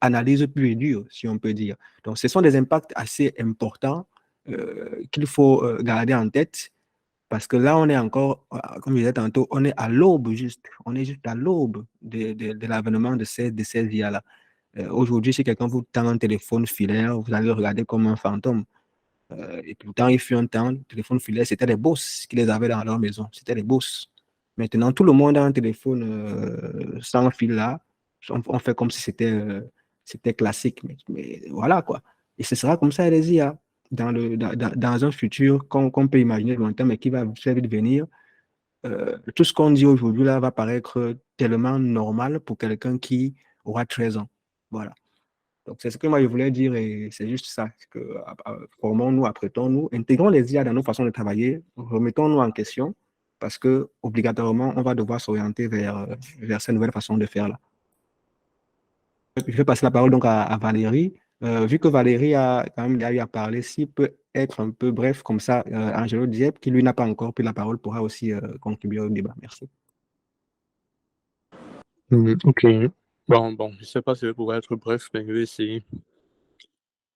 analyse pure et dure, si on peut dire. Donc, ce sont des impacts assez importants qu'il faut garder en tête parce que là, on est encore, comme je disais tantôt, on est à l'aube juste. On est juste à l'aube de l'avènement de ces IA-là. Aujourd'hui, si quelqu'un vous tend un téléphone filaire, vous allez le regarder comme un fantôme. Et pourtant, il fut un temps, le téléphone filaire, c'était les boss qui les avaient dans leur maison. C'était les boss. Maintenant, tout le monde a un téléphone sans fil là. On fait comme si c'était classique. Mais voilà quoi. Et ce sera comme ça les IA dans un futur qu'on peut imaginer longtemps, mais qui va très vite venir. Tout ce qu'on dit aujourd'hui là va paraître tellement normal pour quelqu'un qui aura 13 ans. Voilà. Donc, c'est ce que moi je voulais dire et c'est juste ça. Que, formons-nous, apprêtons-nous, intégrons les IA dans nos façons de travailler, remettons-nous en question parce que obligatoirement, on va devoir s'orienter vers ces nouvelles façons de faire là. Je vais passer la parole donc à Valérie. Vu que Valérie a quand même eu à parler, s'il peut être un peu bref comme ça, Angelo Dieppe, qui lui n'a pas encore pris la parole, pourra aussi contribuer au débat. Merci. Ok. Bon, je ne sais pas si je pourrais être bref, mais je vais essayer.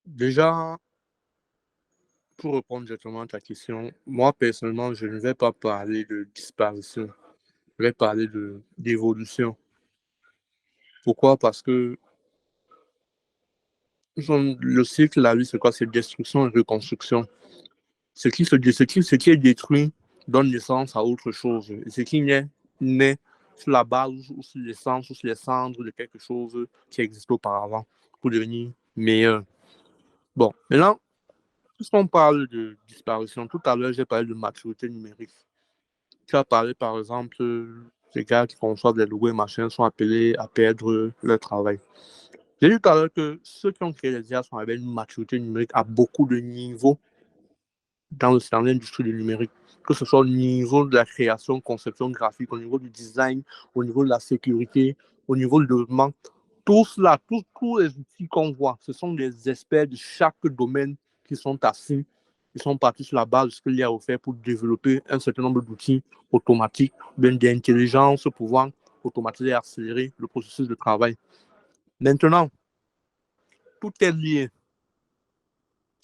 Déjà, pour répondre directement à ta question, moi personnellement, je ne vais pas parler de disparition. Je vais parler d'évolution. Pourquoi? Parce que le cycle, la vie, c'est quoi? C'est destruction et reconstruction. Ce qui est détruit donne naissance à autre chose. Et ce qui naît sur la base ou sur l'essence ou sur les cendres de quelque chose qui existait auparavant pour devenir meilleur. Bon, maintenant, puisqu'on parle de disparition, tout à l'heure, j'ai parlé de maturité numérique. Tu as parlé, par exemple, les gars qui conçoivent les logos et machins sont appelés à perdre leur travail. J'ai dit tout à l'heure que ceux qui ont créé les IA sont avec une maturité numérique à beaucoup de niveaux dans l'industrie du numérique, que ce soit au niveau de la création, conception graphique, au niveau du design, au niveau de la sécurité, au niveau du développement. Tout cela, tous les outils qu'on voit, ce sont des experts de chaque domaine qui sont assis, qui sont partis sur la base de ce qu'il y a offert pour développer un certain nombre d'outils automatiques, d'intelligence pouvant automatiser et accélérer le processus de travail. Maintenant, tout est lié.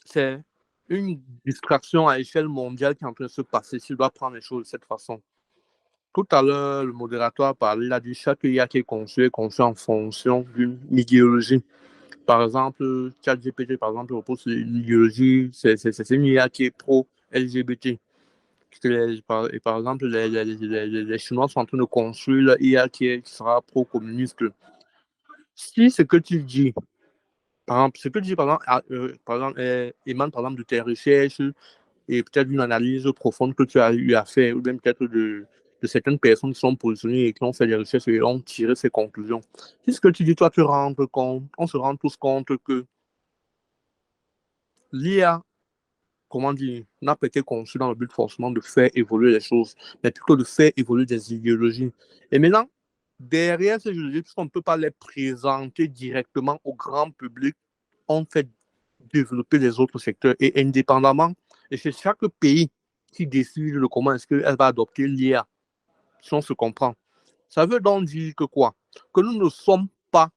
C'est une distraction à échelle mondiale qui est en train de se passer si on doit prendre les choses de cette façon. Tout à l'heure, le modérateur a parlé, il a dit chaque IA qui est conçu en fonction d'une idéologie. Par exemple, ChatGPT, par exemple, repose sur une idéologie, c'est une IA qui est pro-LGBT. Et par exemple, les Chinois sont en train de construire leur IA qui sera pro-communiste. Si ce que tu dis, par exemple, ce que tu dis, par exemple, émane par exemple de tes recherches et peut-être d'une analyse profonde que tu as eu à faire, ou même peut-être de certaines personnes qui sont positionnées et qui ont fait des recherches et ont tiré ces conclusions. Si ce que tu dis, toi, tu rends compte, on se rend tous compte que l'IA, comment dire, n'a pas été conçue dans le but forcément de faire évoluer les choses, mais plutôt de faire évoluer des idéologies. Et maintenant, derrière ces idéologies, puisqu'on ne peut pas les présenter directement au grand public, on fait développer les autres secteurs et indépendamment. Et c'est chaque pays qui décide de comment est-ce qu'elle va adopter l'IA, si on se comprend. Ça veut donc dire que quoi? Que nous ne sommes pas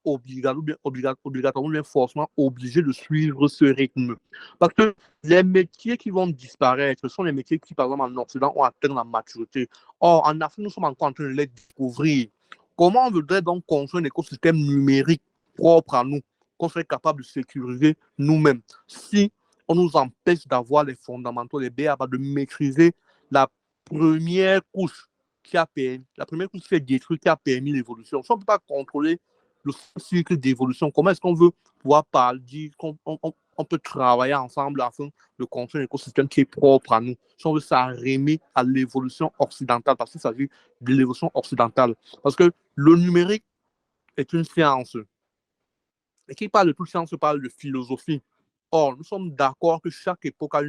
obligatoirement, bien forcément obligés de suivre ce rythme. Parce que les métiers qui vont disparaître, ce sont les métiers qui, par exemple, en Occident, ont atteint la maturité. Or, en Afrique, nous sommes encore en train de les découvrir. Comment on voudrait donc construire un écosystème numérique propre à nous, qu'on serait capable de sécuriser nous-mêmes, si on nous empêche d'avoir les fondamentaux, les BABA, de maîtriser la première couche qui a permis, la première couche qui est détruite, qui a permis l'évolution. Si on ne peut pas contrôler le cycle d'évolution, comment est-ce qu'on veut pouvoir dire qu'on peut travailler ensemble afin de construire un écosystème qui est propre à nous, si on veut s'arrimer à l'évolution occidentale, parce qu'il s'agit de l'évolution occidentale. Parce que le numérique est une science. Et qui parle de toute science parle de philosophie. Or, nous sommes d'accord que chaque époque a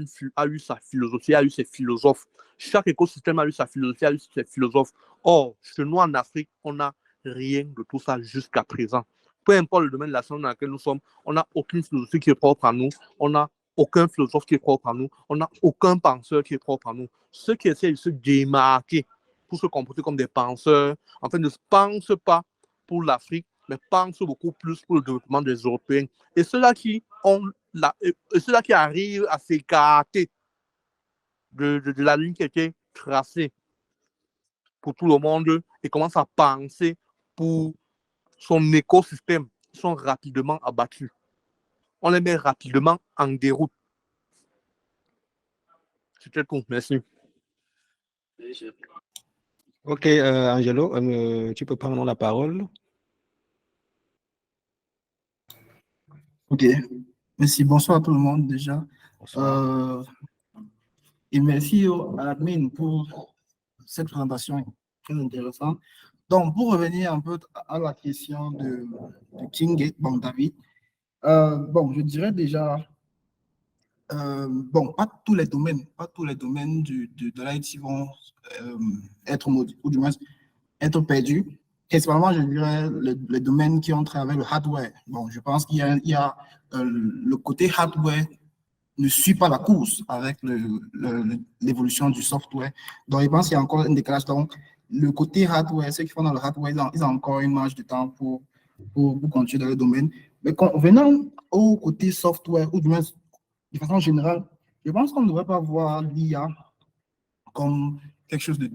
eu sa philosophie, a eu ses philosophes. Chaque écosystème a eu sa philosophie, a eu ses philosophes. Or, chez nous en Afrique, on n'a rien de tout ça jusqu'à présent. Peu importe le domaine de la science dans lequel nous sommes, on n'a aucune philosophie qui est propre à nous, on n'a aucun philosophe qui est propre à nous, on n'a aucun penseur qui est propre à nous. Ceux qui essaient de se démarquer pour se comporter comme des penseurs, en fait, ne pensent pas pour l'Afrique, mais pensent beaucoup plus pour le développement des Européens. Et ceux-là qui arrivent à s'écarter de la ligne qui a été tracée pour tout le monde et commencent à penser pour son écosystème, sont rapidement abattus. On les met rapidement en déroute. C'était tout. Merci. Ok, Angelo, tu peux prendre la parole. Ok, merci. Bonsoir à tout le monde déjà. Et merci à l'admin pour cette présentation très intéressante. Donc, pour revenir un peu à la question de King, bon, David, je dirais déjà, pas tous les domaines de l'IT vont être maudits, ou du moins être perdus. Principalement, je dirais les domaines qui ont travers le hardware. Bon, je pense qu'il y a le côté hardware ne suit pas la course avec l'évolution du software. Donc, je pense qu'il y a encore un décalage. Donc, le côté hardware, ceux qui font dans le hardware, ils ont encore une marge de temps pour continuer dans le domaine. Mais venant au côté software, ou du moins de façon générale, je pense qu'on ne devrait pas voir l'IA comme quelque chose de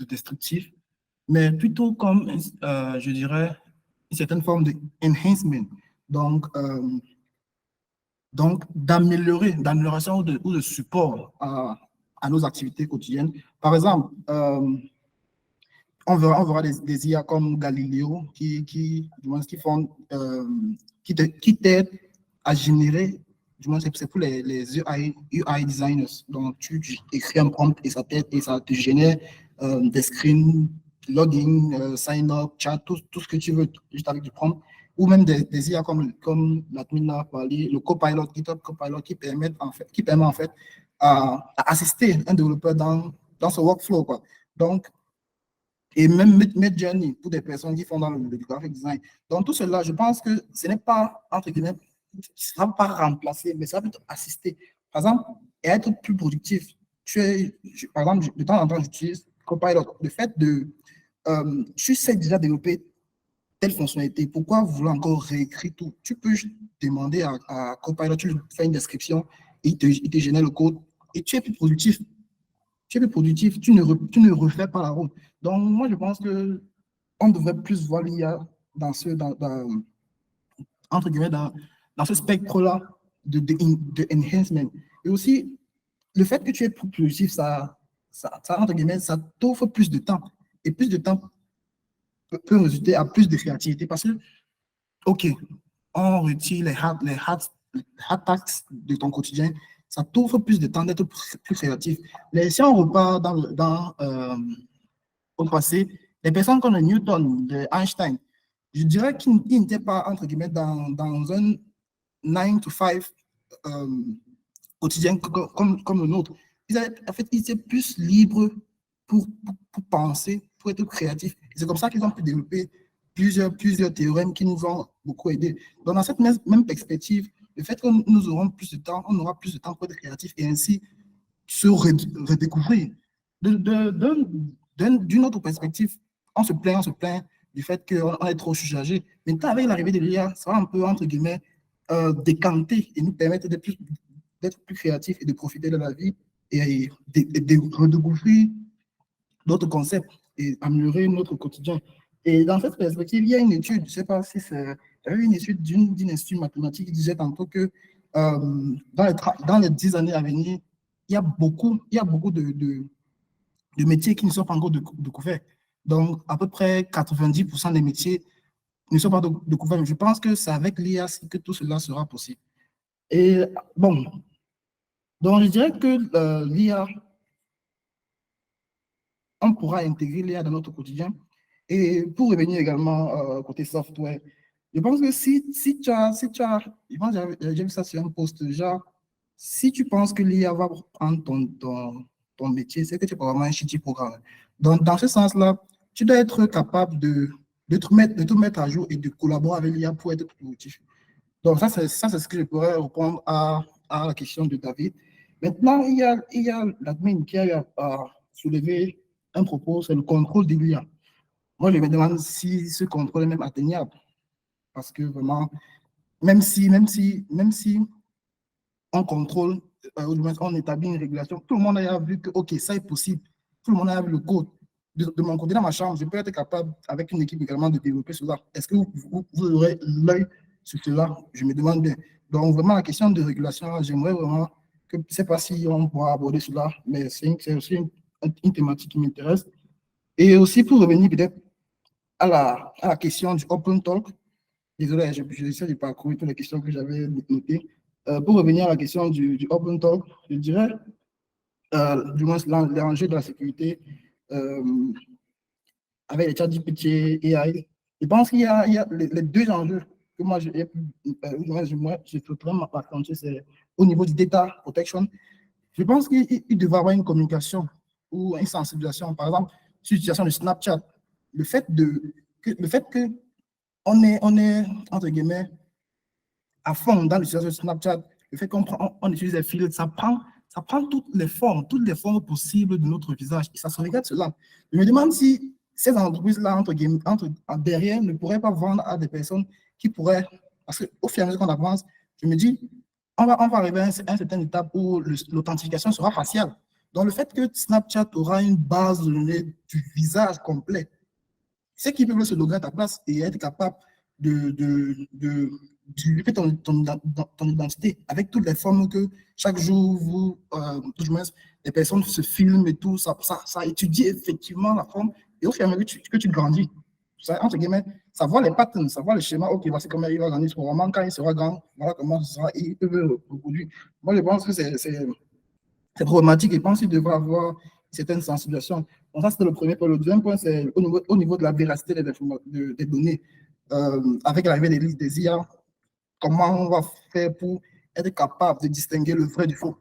destructif, mais plutôt comme, je dirais, une certaine forme d'enhancement. Donc d'amélioration ou de support à nos activités quotidiennes. Par exemple, on verra des IA comme Galileo qui t'aident à générer, du moins c'est pour les UI designers. Donc tu écris un prompt et ça t'aide et ça te génère des screens, login, sign up, chat, tout ce que tu veux juste avec du prompt. Ou même des IA comme l'admin a parlé, le Copilot, GitHub Copilot qui permet en fait à assister un développeur dans ce workflow, quoi. Donc, et même Midjourney pour des personnes qui font dans le graphic design. Donc, tout cela, je pense que ce n'est pas, entre guillemets, ce ne sera pas remplacé, mais ça va peut assister. Par exemple, et être plus productif. Par exemple, de temps en temps, j'utilise Copilot. Le fait de, tu sais déjà développer telle fonctionnalité, pourquoi vouloir encore réécrire tout? Tu peux demander à Copilot, tu lui fais une description, il te génère le code et tu es plus productif. Tu es plus productif, tu ne refais pas la route. Donc, moi, je pense qu'on devrait plus voir l'IA entre guillemets, dans ce spectre-là de enhancement. Et aussi, le fait que tu es plus productif, ça entre guillemets, ça t'offre plus de temps. Et plus de temps peut résulter à plus de créativité parce que, OK, on retire les hard tasks de ton quotidien, ça t'offre plus de temps d'être plus créatif. Mais si on repart au passé, les personnes comme Newton, Einstein, je dirais qu'ils n'étaient pas, entre guillemets, dans un 9 to 5 quotidien comme le nôtre. En fait, ils étaient plus libres pour penser, pour être créatifs. C'est comme ça qu'ils ont pu développer plusieurs théorèmes qui nous ont beaucoup aidés. Donc, dans cette même perspective, le fait que nous aurons plus de temps, on aura plus de temps pour être créatifs et ainsi se redécouvrir. D'une autre perspective, on se plaint du fait qu'on est trop surchargé. Maintenant, avec l'arrivée de l'IA, ça va un peu, entre guillemets, décanter et nous permettre d'être plus créatifs et de profiter de la vie et de redécouvrir d'autres concepts et améliorer notre quotidien. Et dans cette perspective, il y a une étude, je ne sais pas si c'est, j'avais vu une étude d'une institut mathématique qui disait tantôt que dans les 10 années à venir, il y a beaucoup de métiers qui ne sont pas encore découverts. Donc, à peu près 90% des métiers ne sont pas découverts. Je pense que c'est avec l'IA que tout cela sera possible. Et bon, donc je dirais que l'IA, on pourra intégrer l'IA dans notre quotidien. Et pour revenir également côté software, je pense que si tu as, je pense que j'ai vu ça sur un post, genre, si tu penses que l'IA va prendre ton métier, c'est que tu es probablement un shitty programme. Donc, dans ce sens-là, tu dois être capable de te mettre à jour et de collaborer avec l'IA pour être productif. Donc, ça, c'est ce que je pourrais répondre à la question de David. Maintenant, il y a l'admin qui a soulevé un propos, c'est le contrôle de l'IA. Moi, je me demande si ce contrôle est même atteignable. Parce que vraiment, même si on contrôle, ou du moins on établit une régulation, tout le monde a vu que, OK, ça est possible. Tout le monde a vu le code. De mon côté, dans ma chambre, je peux être capable, avec une équipe également, de développer cela. Est-ce que vous aurez l'œil sur cela? Je me demande bien. Donc, vraiment, la question de régulation, j'aimerais vraiment que, je ne sais pas si on pourra aborder cela, mais c'est aussi une thématique qui m'intéresse. Et aussi, pour revenir peut-être à la question du Open Talk, désolé, j'essaie de parcourir toutes les questions que j'avais notées. Pour revenir à la question du Open Talk, je dirais, du moins l'enjeu de la sécurité avec les ChatGPT et AI. Je pense qu'il y a les deux enjeux que moi, je souhaiterais m'accentuer, c'est au niveau du data protection. Je pense qu'il devrait y avoir une communication ou une sensibilisation. Par exemple, sur l'utilisation de Snapchat, le fait que on est, entre guillemets, à fond dans l'utilisation de Snapchat, le fait qu'on utilise les filtres, ça prend toutes les formes possibles de notre visage et ça se regarde cela. Je me demande si ces entreprises-là, derrière, ne pourraient pas vendre à des personnes qui pourraient, parce qu'au fur et à mesure qu'on avance, je me dis, on va arriver à une certaine étape où l'authentification sera faciale. Donc, le fait que Snapchat aura une base de données du visage complet, c'est qui peuvent se loguer à ta place et être capable de divulguer ton identité avec toutes les formes que chaque jour, les personnes se filment et tout, ça étudie effectivement la forme et au fur et à mesure que tu grandis. Ça, entre guillemets, ça voit les patterns, ça voit le schéma, ok, voici comment il va grandir ce programme, quand il sera grand, voilà comment ce sera, et il peut le reproduire. Moi, je pense que c'est problématique et je pense qu'il devrait avoir une certaine sensibilisation. Donc ça, c'était le premier point. Le deuxième point, c'est au niveau de la véracité des données. Avec l'arrivée des IA, comment on va faire pour être capable de distinguer le vrai du faux.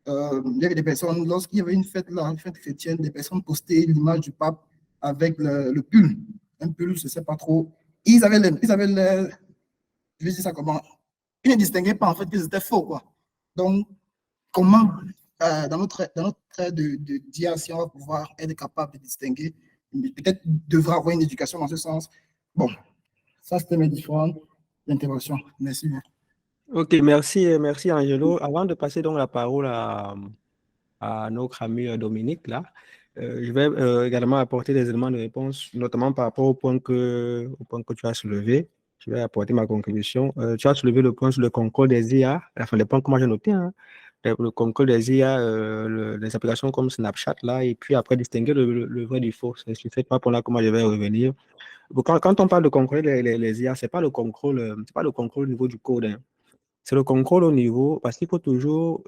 Il y avait des personnes, lorsqu'il y avait une fête chrétienne, des personnes postaient l'image du pape avec le pull. Un pull, je ne sais pas trop. Ils avaient je vais dire ça comment, ils ne distinguaient pas en fait que c'était faux, quoi. Donc, comment, dans notre trait de dire si on va pouvoir être capable de distinguer, peut-être devra avoir une éducation dans ce sens. Bon, ça c'était mes différentes interventions. Merci. Ok, merci Angelo. Avant de passer donc la parole à notre ami Dominique, là, je vais également apporter des éléments de réponse, notamment par rapport au point que tu as soulevé. Je vais apporter ma contribution. Tu as soulevé le point sur le contrôle des IA, enfin les points que moi j'ai notés, hein. Le contrôle des IA, les applications comme Snapchat, là, et puis après distinguer le vrai du faux. C'est sur cette point-là que moi je vais revenir. Quand on parle de contrôler les IA, c'est pas le contrôle au niveau du code, hein. C'est le contrôle au niveau, parce qu'il faut toujours,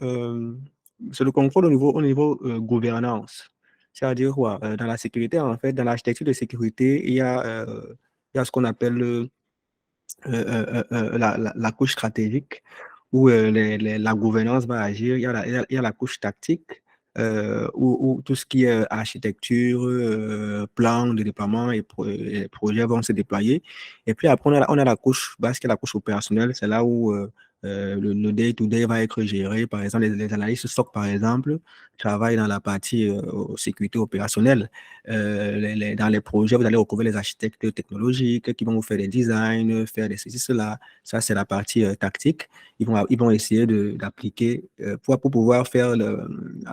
c'est le contrôle au niveau gouvernance. C'est-à-dire quoi? Dans la sécurité, en fait, dans l'architecture de sécurité, il y a ce qu'on appelle la couche stratégique où la gouvernance va agir. Il y a la couche tactique où tout ce qui est architecture, plan de déploiement et projets vont se déployer. Et puis après, on a la couche basse qui est la couche opérationnelle. C'est là où le day-to-day va être géré. Par exemple, les analystes SOC, par exemple, travaillent dans la partie sécurité opérationnelle. Dans les projets, vous allez retrouver les architectes technologiques qui vont vous faire des designs, faire des ceci, cela. Ça, c'est la partie tactique. Ils vont essayer d'appliquer pour pouvoir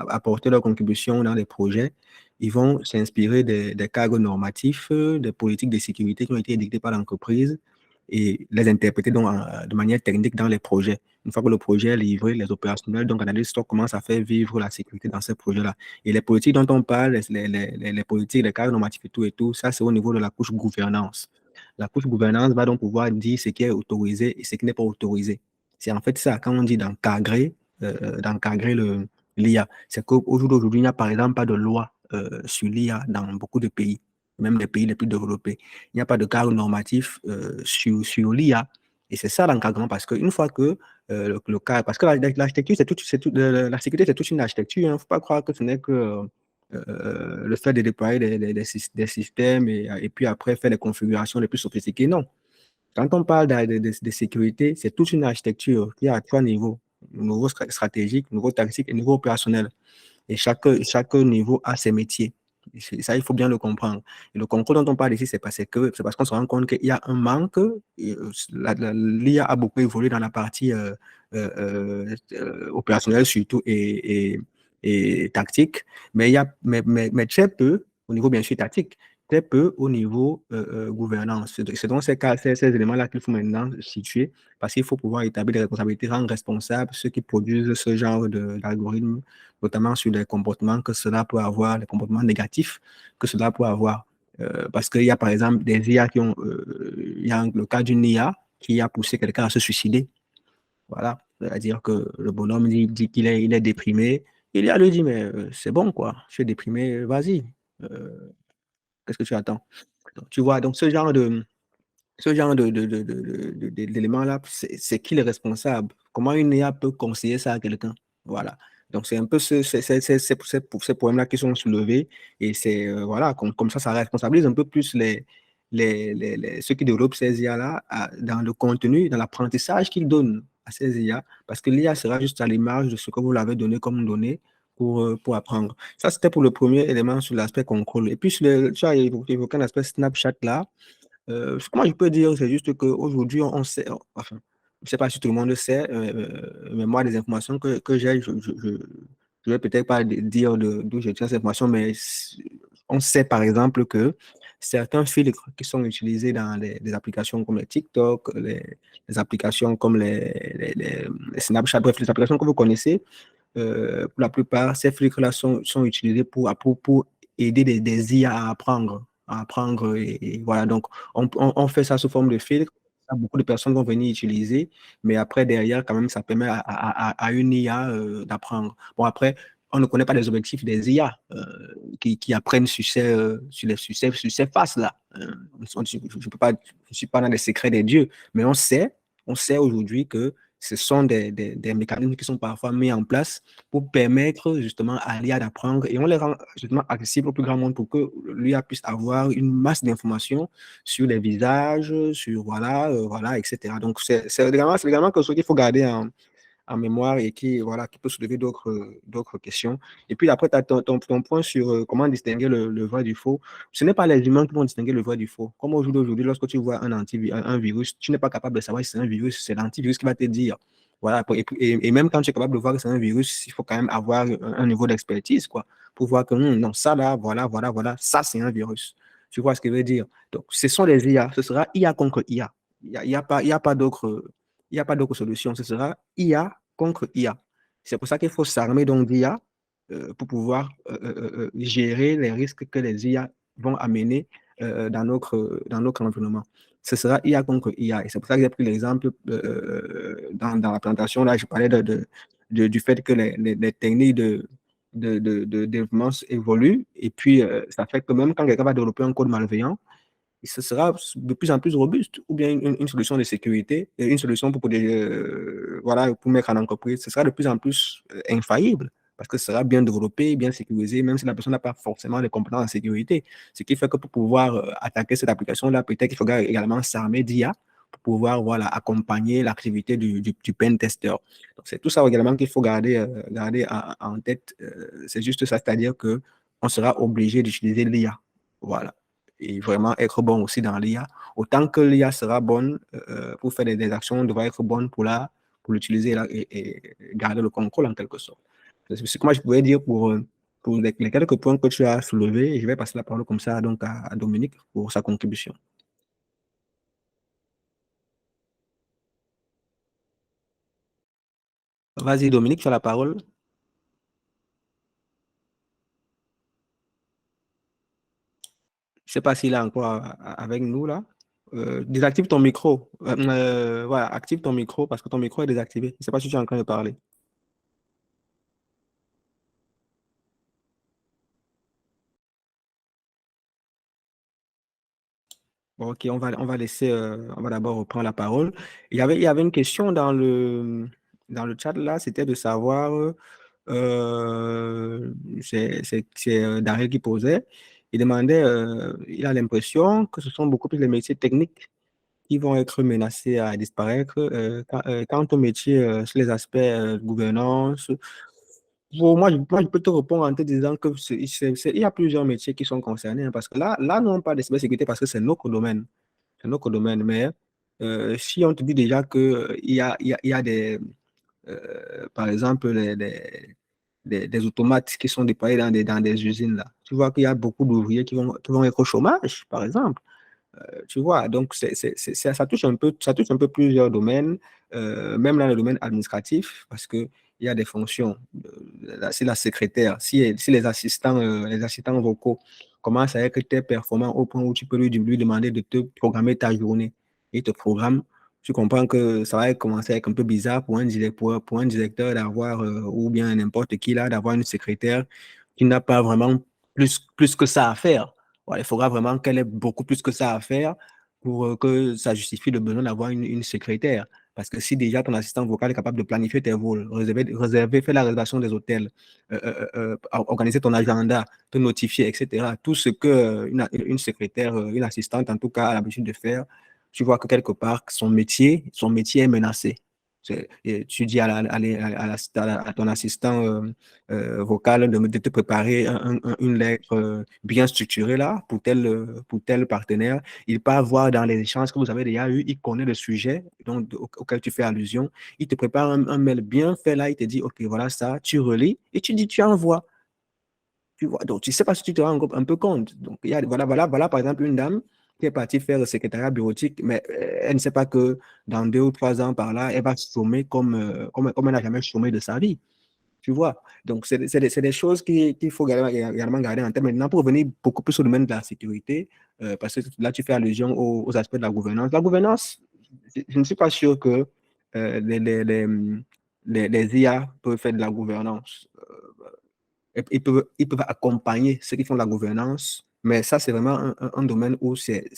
apporter leur contribution dans les projets. Ils vont s'inspirer des cadres normatifs, des politiques de sécurité qui ont été édictées par l'entreprise et les interpréter donc, de manière technique dans les projets. Une fois que le projet est livré, les opérationnels, donc analystes, commencent à faire vivre la sécurité dans ces projets-là. Et les politiques dont on parle, les politiques, les cadres normatifs et tout, ça, c'est au niveau de la couche gouvernance. La couche gouvernance va donc pouvoir dire ce qui est autorisé et ce qui n'est pas autorisé. C'est en fait ça, quand on dit d'encadrer l'IA. C'est qu'aujourd'hui, il n'y a par exemple pas de loi sur l'IA dans beaucoup de pays, même les pays les plus développés. Il n'y a pas de cadre normatif sur l'IA. Et c'est ça l'encadrement, parce qu'une fois que le cadre, parce que l'architecture, la sécurité, c'est toute une architecture. Il ne faut pas croire que ce n'est que le fait de déployer des systèmes et puis après faire les configurations les plus sophistiquées. Non. Quand on parle de sécurité, c'est toute une architecture qui est à 3 niveaux. Niveau stratégique, niveau tactique et niveau opérationnel. Et chaque niveau a ses métiers. Et ça, il faut bien le comprendre. Et le concours dont on parle ici, c'est parce qu'on se rend compte qu'il y a un manque. L'IA a beaucoup évolué dans la partie opérationnelle surtout et tactique, mais il y a mais très peu au niveau bien sûr tactique, très peu au niveau gouvernance. C'est donc ces éléments-là qu'il faut maintenant situer parce qu'il faut pouvoir établir des responsabilités, rendre responsables ceux qui produisent ce genre d'algorithmes, notamment sur les comportements que cela peut avoir, les comportements négatifs que cela peut avoir. Parce qu'il y a par exemple des IA qui ont, il y a le cas d'une IA qui a poussé quelqu'un à se suicider. Voilà, c'est-à-dire que le bonhomme dit qu'il est déprimé. Il a lui dit, mais c'est bon quoi, je suis déprimé, vas-y. Qu'est-ce que tu attends? Donc, tu vois, donc d'éléments-là, c'est qui le responsable? Comment une IA peut conseiller ça à quelqu'un? Voilà. Donc, c'est un peu ces problèmes-là qui sont soulevés. Et c'est, voilà, comme ça responsabilise un peu plus ceux qui développent ces IA-là dans le contenu, dans l'apprentissage qu'ils donnent à ces IA. Parce que l'IA sera juste à l'image de ce que vous l'avez donné comme données pour apprendre. Ça, c'était pour le premier élément sur l'aspect contrôle. Et puis, tu as évoqué un aspect Snapchat là. Comment je peux dire, c'est juste qu'aujourd'hui, on sait, enfin, je ne sais pas si tout le monde le sait, mais moi, des informations que j'ai, je ne vais peut-être pas dire d'où j'ai tiré ces informations, mais on sait par exemple que certains filtres qui sont utilisés dans les applications comme les TikTok, les applications comme les Snapchat, bref, les applications que vous connaissez, pour la plupart, ces filtres-là sont utilisés pour aider des IA à apprendre et voilà. Donc, on fait ça sous forme de filtre. Beaucoup de personnes vont venir utiliser, mais après, derrière, quand même, ça permet à une IA d'apprendre. Bon, après, on ne connaît pas les objectifs des IA qui apprennent sur ces faces-là. Je ne suis pas dans les secrets des dieux, mais on sait aujourd'hui que ce sont des mécanismes qui sont parfois mis en place pour permettre justement à l'IA d'apprendre et on les rend justement accessibles au plus grand monde pour que l'IA puisse avoir une masse d'informations sur les visages, sur voilà, etc. Donc, c'est également quelque chose qu'il faut garder en mémoire et qui peut soulever d'autres questions. Et puis après, tu as ton point sur comment distinguer le vrai du faux. Ce n'est pas les humains qui vont distinguer le vrai du faux. Comme aujourd'hui, lorsque tu vois un virus, tu n'es pas capable de savoir si c'est un virus, c'est l'antivirus qui va te dire. Voilà, et même quand tu es capable de voir que c'est un virus, il faut quand même avoir un niveau d'expertise, quoi, pour voir que non, ça là, voilà, ça c'est un virus. Tu vois ce que je veux dire? Donc, ce sont les IA, ce sera IA contre IA. Il y a pas d'autre solution. Ce sera IA contre IA. C'est pour ça qu'il faut s'armer donc d'IA pour pouvoir gérer les risques que les IA vont amener dans notre environnement. Ce sera IA contre IA. Et c'est pour ça que j'ai pris l'exemple dans la présentation. Là, je parlais du fait que les techniques de développement évoluent. Et puis, ça fait que même quand quelqu'un va développer un code malveillant, ce sera de plus en plus robuste, ou bien une solution de sécurité, une solution voilà, pour mettre en entreprise, ce sera de plus en plus infaillible, parce que ce sera bien développé, bien sécurisé, même si la personne n'a pas forcément les compétences en sécurité. Ce qui fait que pour pouvoir attaquer cette application-là, peut-être qu'il faudra également s'armer d'IA pour pouvoir voilà, accompagner l'activité du pen tester. Donc, c'est tout ça également qu'il faut garder en tête. C'est juste ça, c'est-à-dire qu'on sera obligé d'utiliser l'IA. Voilà, et vraiment être bon aussi dans l'IA. Autant que l'IA sera bonne pour faire des actions, devra être bonne pour l'utiliser et garder le contrôle en quelque sorte. C'est ce que moi je pourrais dire pour pour les quelques points que tu as soulevés. Et je vais passer la parole comme ça donc à Dominique pour sa contribution. Vas-y, Dominique, tu as la parole. Je ne sais pas s'il est encore avec nous là. Désactive ton micro. Voilà, active ton micro parce que ton micro est désactivé. Je ne sais pas si tu es en train de parler. Bon, ok, on va laisser, on va d'abord reprendre la parole. Il y avait une question dans le chat là, c'était de savoir, c'est Daryl qui posait. Il demandait, il a l'impression que ce sont beaucoup plus les métiers techniques qui vont être menacés à disparaître. Quant aux métiers sur les aspects gouvernance, moi, je peux te répondre en te disant que il y a plusieurs métiers qui sont concernés, hein, parce que là, nous, on parle de cybersécurité parce que c'est notre domaine. C'est notre domaine. Mais si on te dit déjà qu'il il y a des, par exemple, des automates qui sont déployés dans des usines, là, tu vois qu'il y a beaucoup d'ouvriers qui vont être au chômage, par exemple. Tu vois, donc ça touche un peu plusieurs domaines, même dans le domaine administratif, parce qu'il y a des fonctions. Si la secrétaire, si les assistants vocaux commencent à être très performants au point où tu peux lui demander de te programmer ta journée, il te programme, tu comprends que ça va commencer à être un peu bizarre pour un directeur d'avoir, ou bien n'importe qui là, d'avoir une secrétaire qui n'a pas vraiment plus que ça à faire. Voilà, il faudra vraiment qu'elle ait beaucoup plus que ça à faire pour que ça justifie le besoin d'avoir une secrétaire. Parce que si déjà ton assistant vocal est capable de planifier tes vols, faire la réservation des hôtels, organiser ton agenda, te notifier, etc., tout ce que une secrétaire, une assistante en tout cas a l'habitude de faire, tu vois que quelque part, son métier est menacé. Et tu dis à ton assistant vocal de te préparer une lettre bien structurée là pour tel partenaire. Il peut avoir dans les échanges que vous avez déjà eu, il connaît le sujet donc, auquel tu fais allusion. Il te prépare un mail bien fait là, il te dit, OK, voilà ça, tu relis et tu dis, tu envoies. Tu vois, donc, tu ne sais pas si tu te rends un peu compte. Donc, voilà, par exemple, une dame qui est partie faire le secrétariat bureautique, mais elle ne sait pas que dans 2 ou 3 ans par là, elle va chômer comme elle n'a jamais chômé de sa vie. Tu vois? Donc, c'est des choses qu'il faut également garder en tête. Maintenant, pour revenir beaucoup plus au domaine de la sécurité, parce que là, tu fais allusion aux aspects de la gouvernance. La gouvernance, je ne suis pas sûr que les IA peuvent faire de la gouvernance. Ils peuvent accompagner ceux qui font la gouvernance, mais ça, c'est vraiment un domaine où c'est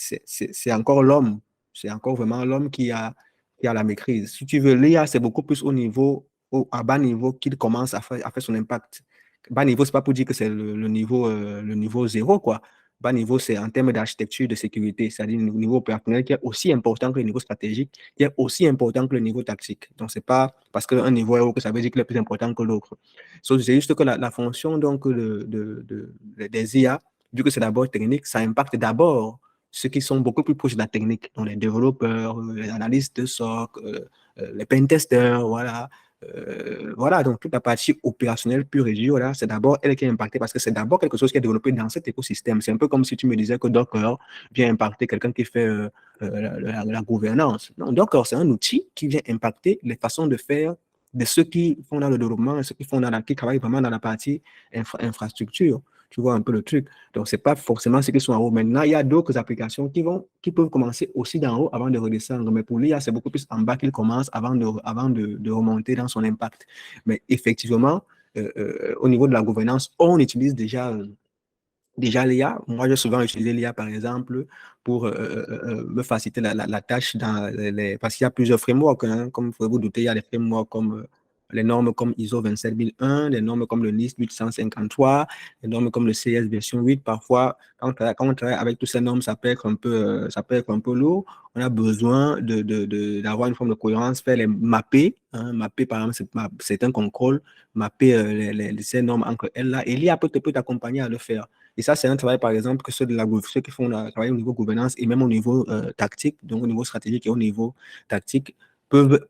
encore l'homme. C'est encore vraiment l'homme qui a la maîtrise. Si tu veux, l'IA, c'est beaucoup plus à bas niveau qu'il commence à faire son impact. Bas niveau, c'est pas pour dire que c'est le niveau zéro, quoi. Bas niveau, c'est en termes d'architecture de sécurité, c'est-à-dire le niveau opérationnel qui est aussi important que le niveau stratégique, qui est aussi important que le niveau tactique. Donc, c'est pas parce qu'un niveau est haut que ça veut dire qu'il est plus important que l'autre. C'est juste que la fonction donc, des IA, vu que c'est d'abord technique, ça impacte d'abord ceux qui sont beaucoup plus proches de la technique, donc les développeurs, les analystes de SOC, les pentesters, voilà. Voilà, donc toute la partie opérationnelle pure et dure, là, c'est d'abord elle qui est impactée parce que c'est d'abord quelque chose qui est développé dans cet écosystème. C'est un peu comme si tu me disais que Docker vient impacter quelqu'un qui fait la gouvernance. Non, Docker, c'est un outil qui vient impacter les façons de faire de ceux qui font dans le développement et ceux qui travaillent vraiment dans la partie infrastructure. Tu vois un peu le truc. Donc, ce n'est pas forcément ceux qui sont en haut. Maintenant, il y a d'autres applications qui peuvent commencer aussi d'en haut avant de redescendre. Mais pour l'IA, c'est beaucoup plus en bas qu'il commence avant de remonter dans son impact. Mais effectivement, au niveau de la gouvernance, on utilise déjà l'IA. Moi, j'ai souvent utilisé l'IA, par exemple, pour me faciliter la tâche parce qu'il y a plusieurs frameworks. Hein, comme vous pouvez vous douter, il y a des frameworks comme les normes comme ISO 27001, les normes comme le NIST 853, les normes comme le CS version 8. Parfois, quand on travaille avec toutes ces normes, ça peut être ça peut être un peu lourd. On a besoin d'avoir une forme de cohérence, faire les mapper. Hein, mapper, par exemple, c'est un contrôle, mapper ces normes entre elles là. Et l'IA peut t'accompagner à le faire. Et ça, c'est un travail, par exemple, que ceux qui font le travail au niveau gouvernance et même au niveau tactique, donc au niveau stratégique et au niveau tactique, peuvent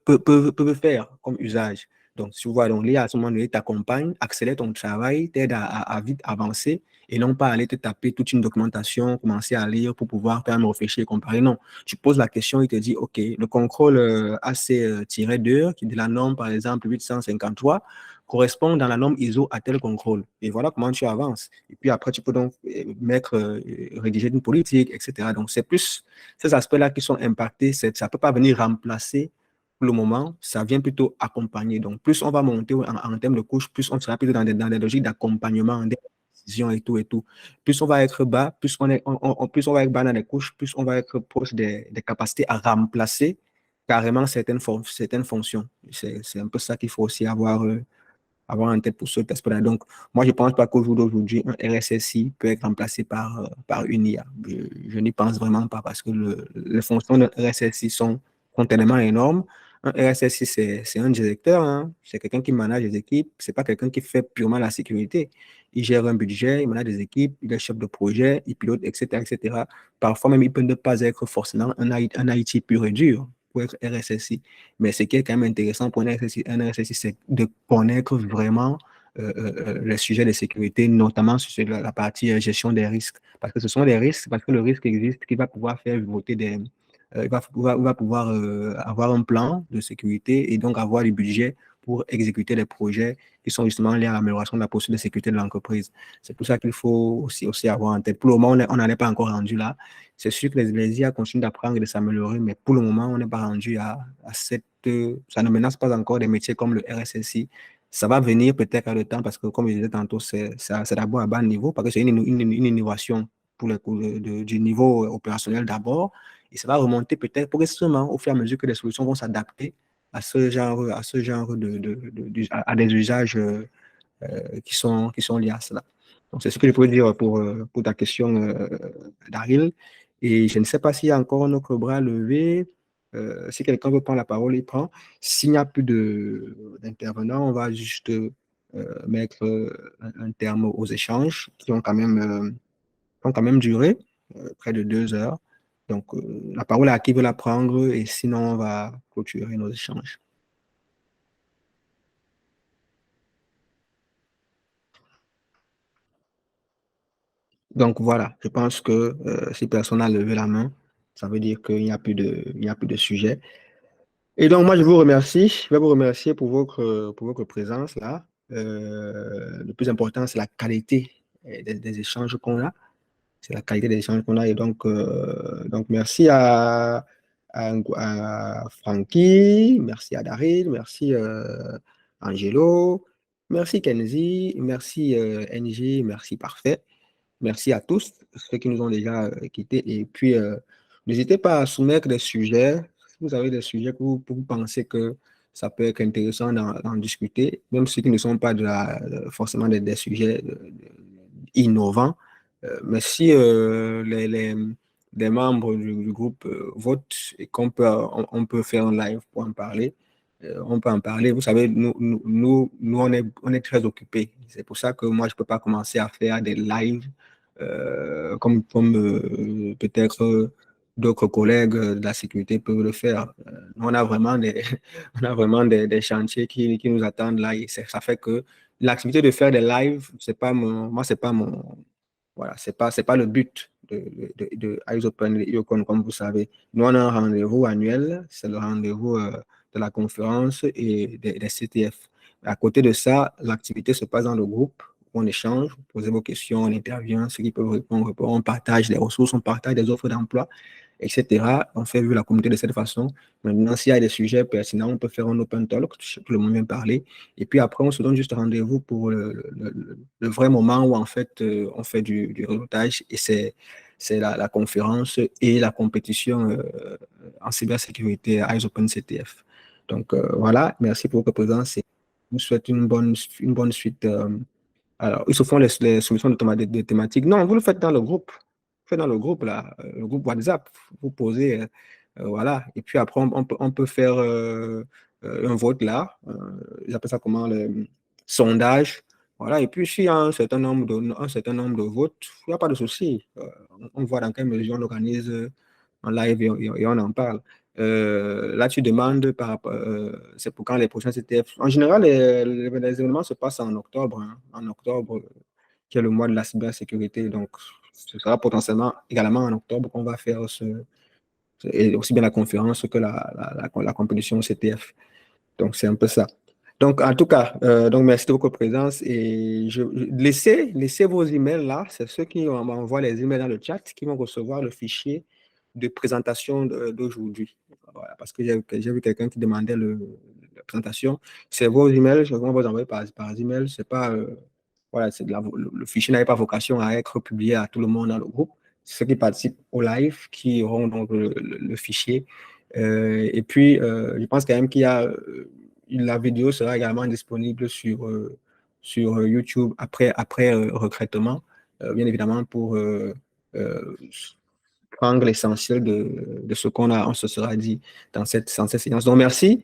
faire comme usage. Donc, tu vois, donc l'IA, à ce moment donné, t'accompagne, accélère ton travail, t'aide à vite avancer et non pas aller te taper toute une documentation, commencer à lire pour pouvoir quand même réfléchir et comparer. Non, tu poses la question, il te dit, OK, le contrôle AC-2, qui est de la norme, par exemple, 853, correspond dans la norme ISO à tel contrôle. Et voilà comment tu avances. Et puis après, tu peux donc rédiger une politique, etc. Donc, c'est plus ces aspects-là qui sont impactés. Ça ne peut pas venir remplacer pour le moment, ça vient plutôt accompagner. Donc, plus on va monter en termes de couches, plus on sera plutôt dans des logiques d'accompagnement, des décisions et tout et tout. Plus on va être bas, plus on va être bas dans les couches, plus on va être proche des capacités à remplacer carrément certaines fonctions. C'est un peu ça qu'il faut aussi avoir en tête pour cet aspect-là. Donc, moi, je ne pense pas qu'au jour d'aujourd'hui, un RSSI peut être remplacé par une IA. Je n'y pense vraiment pas parce que les fonctions d'un RSSI sont tellement énormes. Un RSSI, c'est un directeur, hein. C'est quelqu'un qui manage les équipes. Ce n'est pas quelqu'un qui fait purement la sécurité. Il gère un budget, il manage des équipes, il est chef de projet, il pilote, etc., etc. Parfois même, il peut ne pas être forcément un IT pur et dur pour être RSSI. Mais ce qui est quand même intéressant pour un RSSI, c'est de connaître vraiment les sujets de sécurité, notamment sur la partie gestion des risques. Parce que ce sont des risques, parce que le risque existe, qui va pouvoir faire voter il va pouvoir avoir un plan de sécurité et donc avoir du budget pour exécuter les projets qui sont justement liés à l'amélioration de la posture de sécurité de l'entreprise. C'est pour ça qu'il faut aussi avoir en tête. Pour le moment, on n'en est pas encore rendu là. C'est sûr que les IA continuent d'apprendre et de s'améliorer, mais pour le moment, on n'est pas rendu à cette... ça ne menace pas encore des métiers comme le RSSI. Ça va venir peut-être à le temps parce que, comme je disais tantôt, c'est d'abord à bas niveau parce que c'est une innovation pour le coup du niveau opérationnel d'abord. Et ça va remonter peut-être progressivement au fur et à mesure que les solutions vont s'adapter à ce genre à des usages qui sont liés à cela. Donc, c'est ce que je peux dire pour ta question, Daryl. Et je ne sais pas s'il y a encore un autre bras levé. Si quelqu'un veut prendre la parole, il prend. S'il n'y a plus d'intervenants, on va juste mettre un terme aux échanges qui ont quand même duré près de 2 heures. Donc, la parole est à qui veut la prendre et sinon, on va clôturer nos échanges. Donc, voilà, je pense que si personne n'a levé la main, ça veut dire qu'il n'y a plus de sujet. Et donc, moi, je vous remercie. Je vais vous remercier pour votre présence là. Le plus important, c'est la qualité des échanges qu'on a. C'est la qualité des échanges qu'on a. Et donc merci à Francky, merci à Daryl, merci Angelo, merci Kenzie, merci NG, merci Parfait. Merci à tous, ceux qui nous ont déjà quittés. Et puis, n'hésitez pas à soumettre des sujets. Si vous avez des sujets que vous pensez que ça peut être intéressant d'en discuter, même ceux qui ne sont pas forcément des sujets innovants. Mais si les membres du groupe votent et on peut faire un live pour en parler, on peut en parler. Vous savez, nous on est très occupés. C'est pour ça que moi, je ne peux pas commencer à faire des lives comme peut-être d'autres collègues de la sécurité peuvent le faire. On a vraiment on a vraiment des chantiers qui nous attendent là. Et ça fait que l'activité de faire des lives, c'est pas c'est pas voilà, c'est pas le but de Eyes Open et Yocon, comme vous savez. Nous, on a un rendez-vous annuel, c'est le rendez-vous de la conférence et des CTF. À côté de ça, l'activité se passe dans le groupe, on échange, vous posez vos questions, on intervient, ceux qui peuvent répondre, on partage les ressources, on partage des offres d'emploi, etc. On fait vivre la communauté de cette façon. Maintenant, s'il y a des sujets pertinents, on peut faire un open talk, tout le monde vient parler. Et puis après, on se donne juste rendez-vous pour le vrai moment où en fait, on fait du réseautage et c'est la conférence et la compétition en cybersécurité Eyes Open CTF. Donc voilà, merci pour votre présence et je vous souhaite une bonne suite. Alors, ils se font les solutions de thématiques. Non, vous le faites dans le groupe. Vous faites dans le groupe, là, le groupe WhatsApp. Vous posez, voilà. Et puis après, on peut faire un vote là. J'appelle ça comment, le sondage. Voilà. Et puis, s'il y a un certain nombre de votes, il n'y a pas de souci. On voit dans quelle mesure on organise en live et on en parle. Là, tu demandes c'est pour quand les prochains CTF. En général, les événements se passent en octobre, hein, en octobre, qui est le mois de la cybersécurité. Donc, ce sera potentiellement également en octobre qu'on va faire et aussi bien la conférence que la compétition CTF. Donc, c'est un peu ça. Donc, en tout cas, donc merci de votre présence et laissez vos emails là. C'est ceux qui m'envoient les emails dans le chat qui vont recevoir le fichier de présentation d'aujourd'hui. Voilà, parce que j'ai vu quelqu'un qui demandait la présentation. C'est vos emails, je vais vous envoyer par email. C'est pas, voilà, le fichier n'avait pas vocation à être publié à tout le monde dans le groupe. C'est ceux qui participent au live qui auront donc le fichier. Et puis, je pense quand même qu'il y a la vidéo sera également disponible sur YouTube après recrutement, bien évidemment pour prendre l'essentiel de ce on se sera dit dans cette séance. Donc, merci.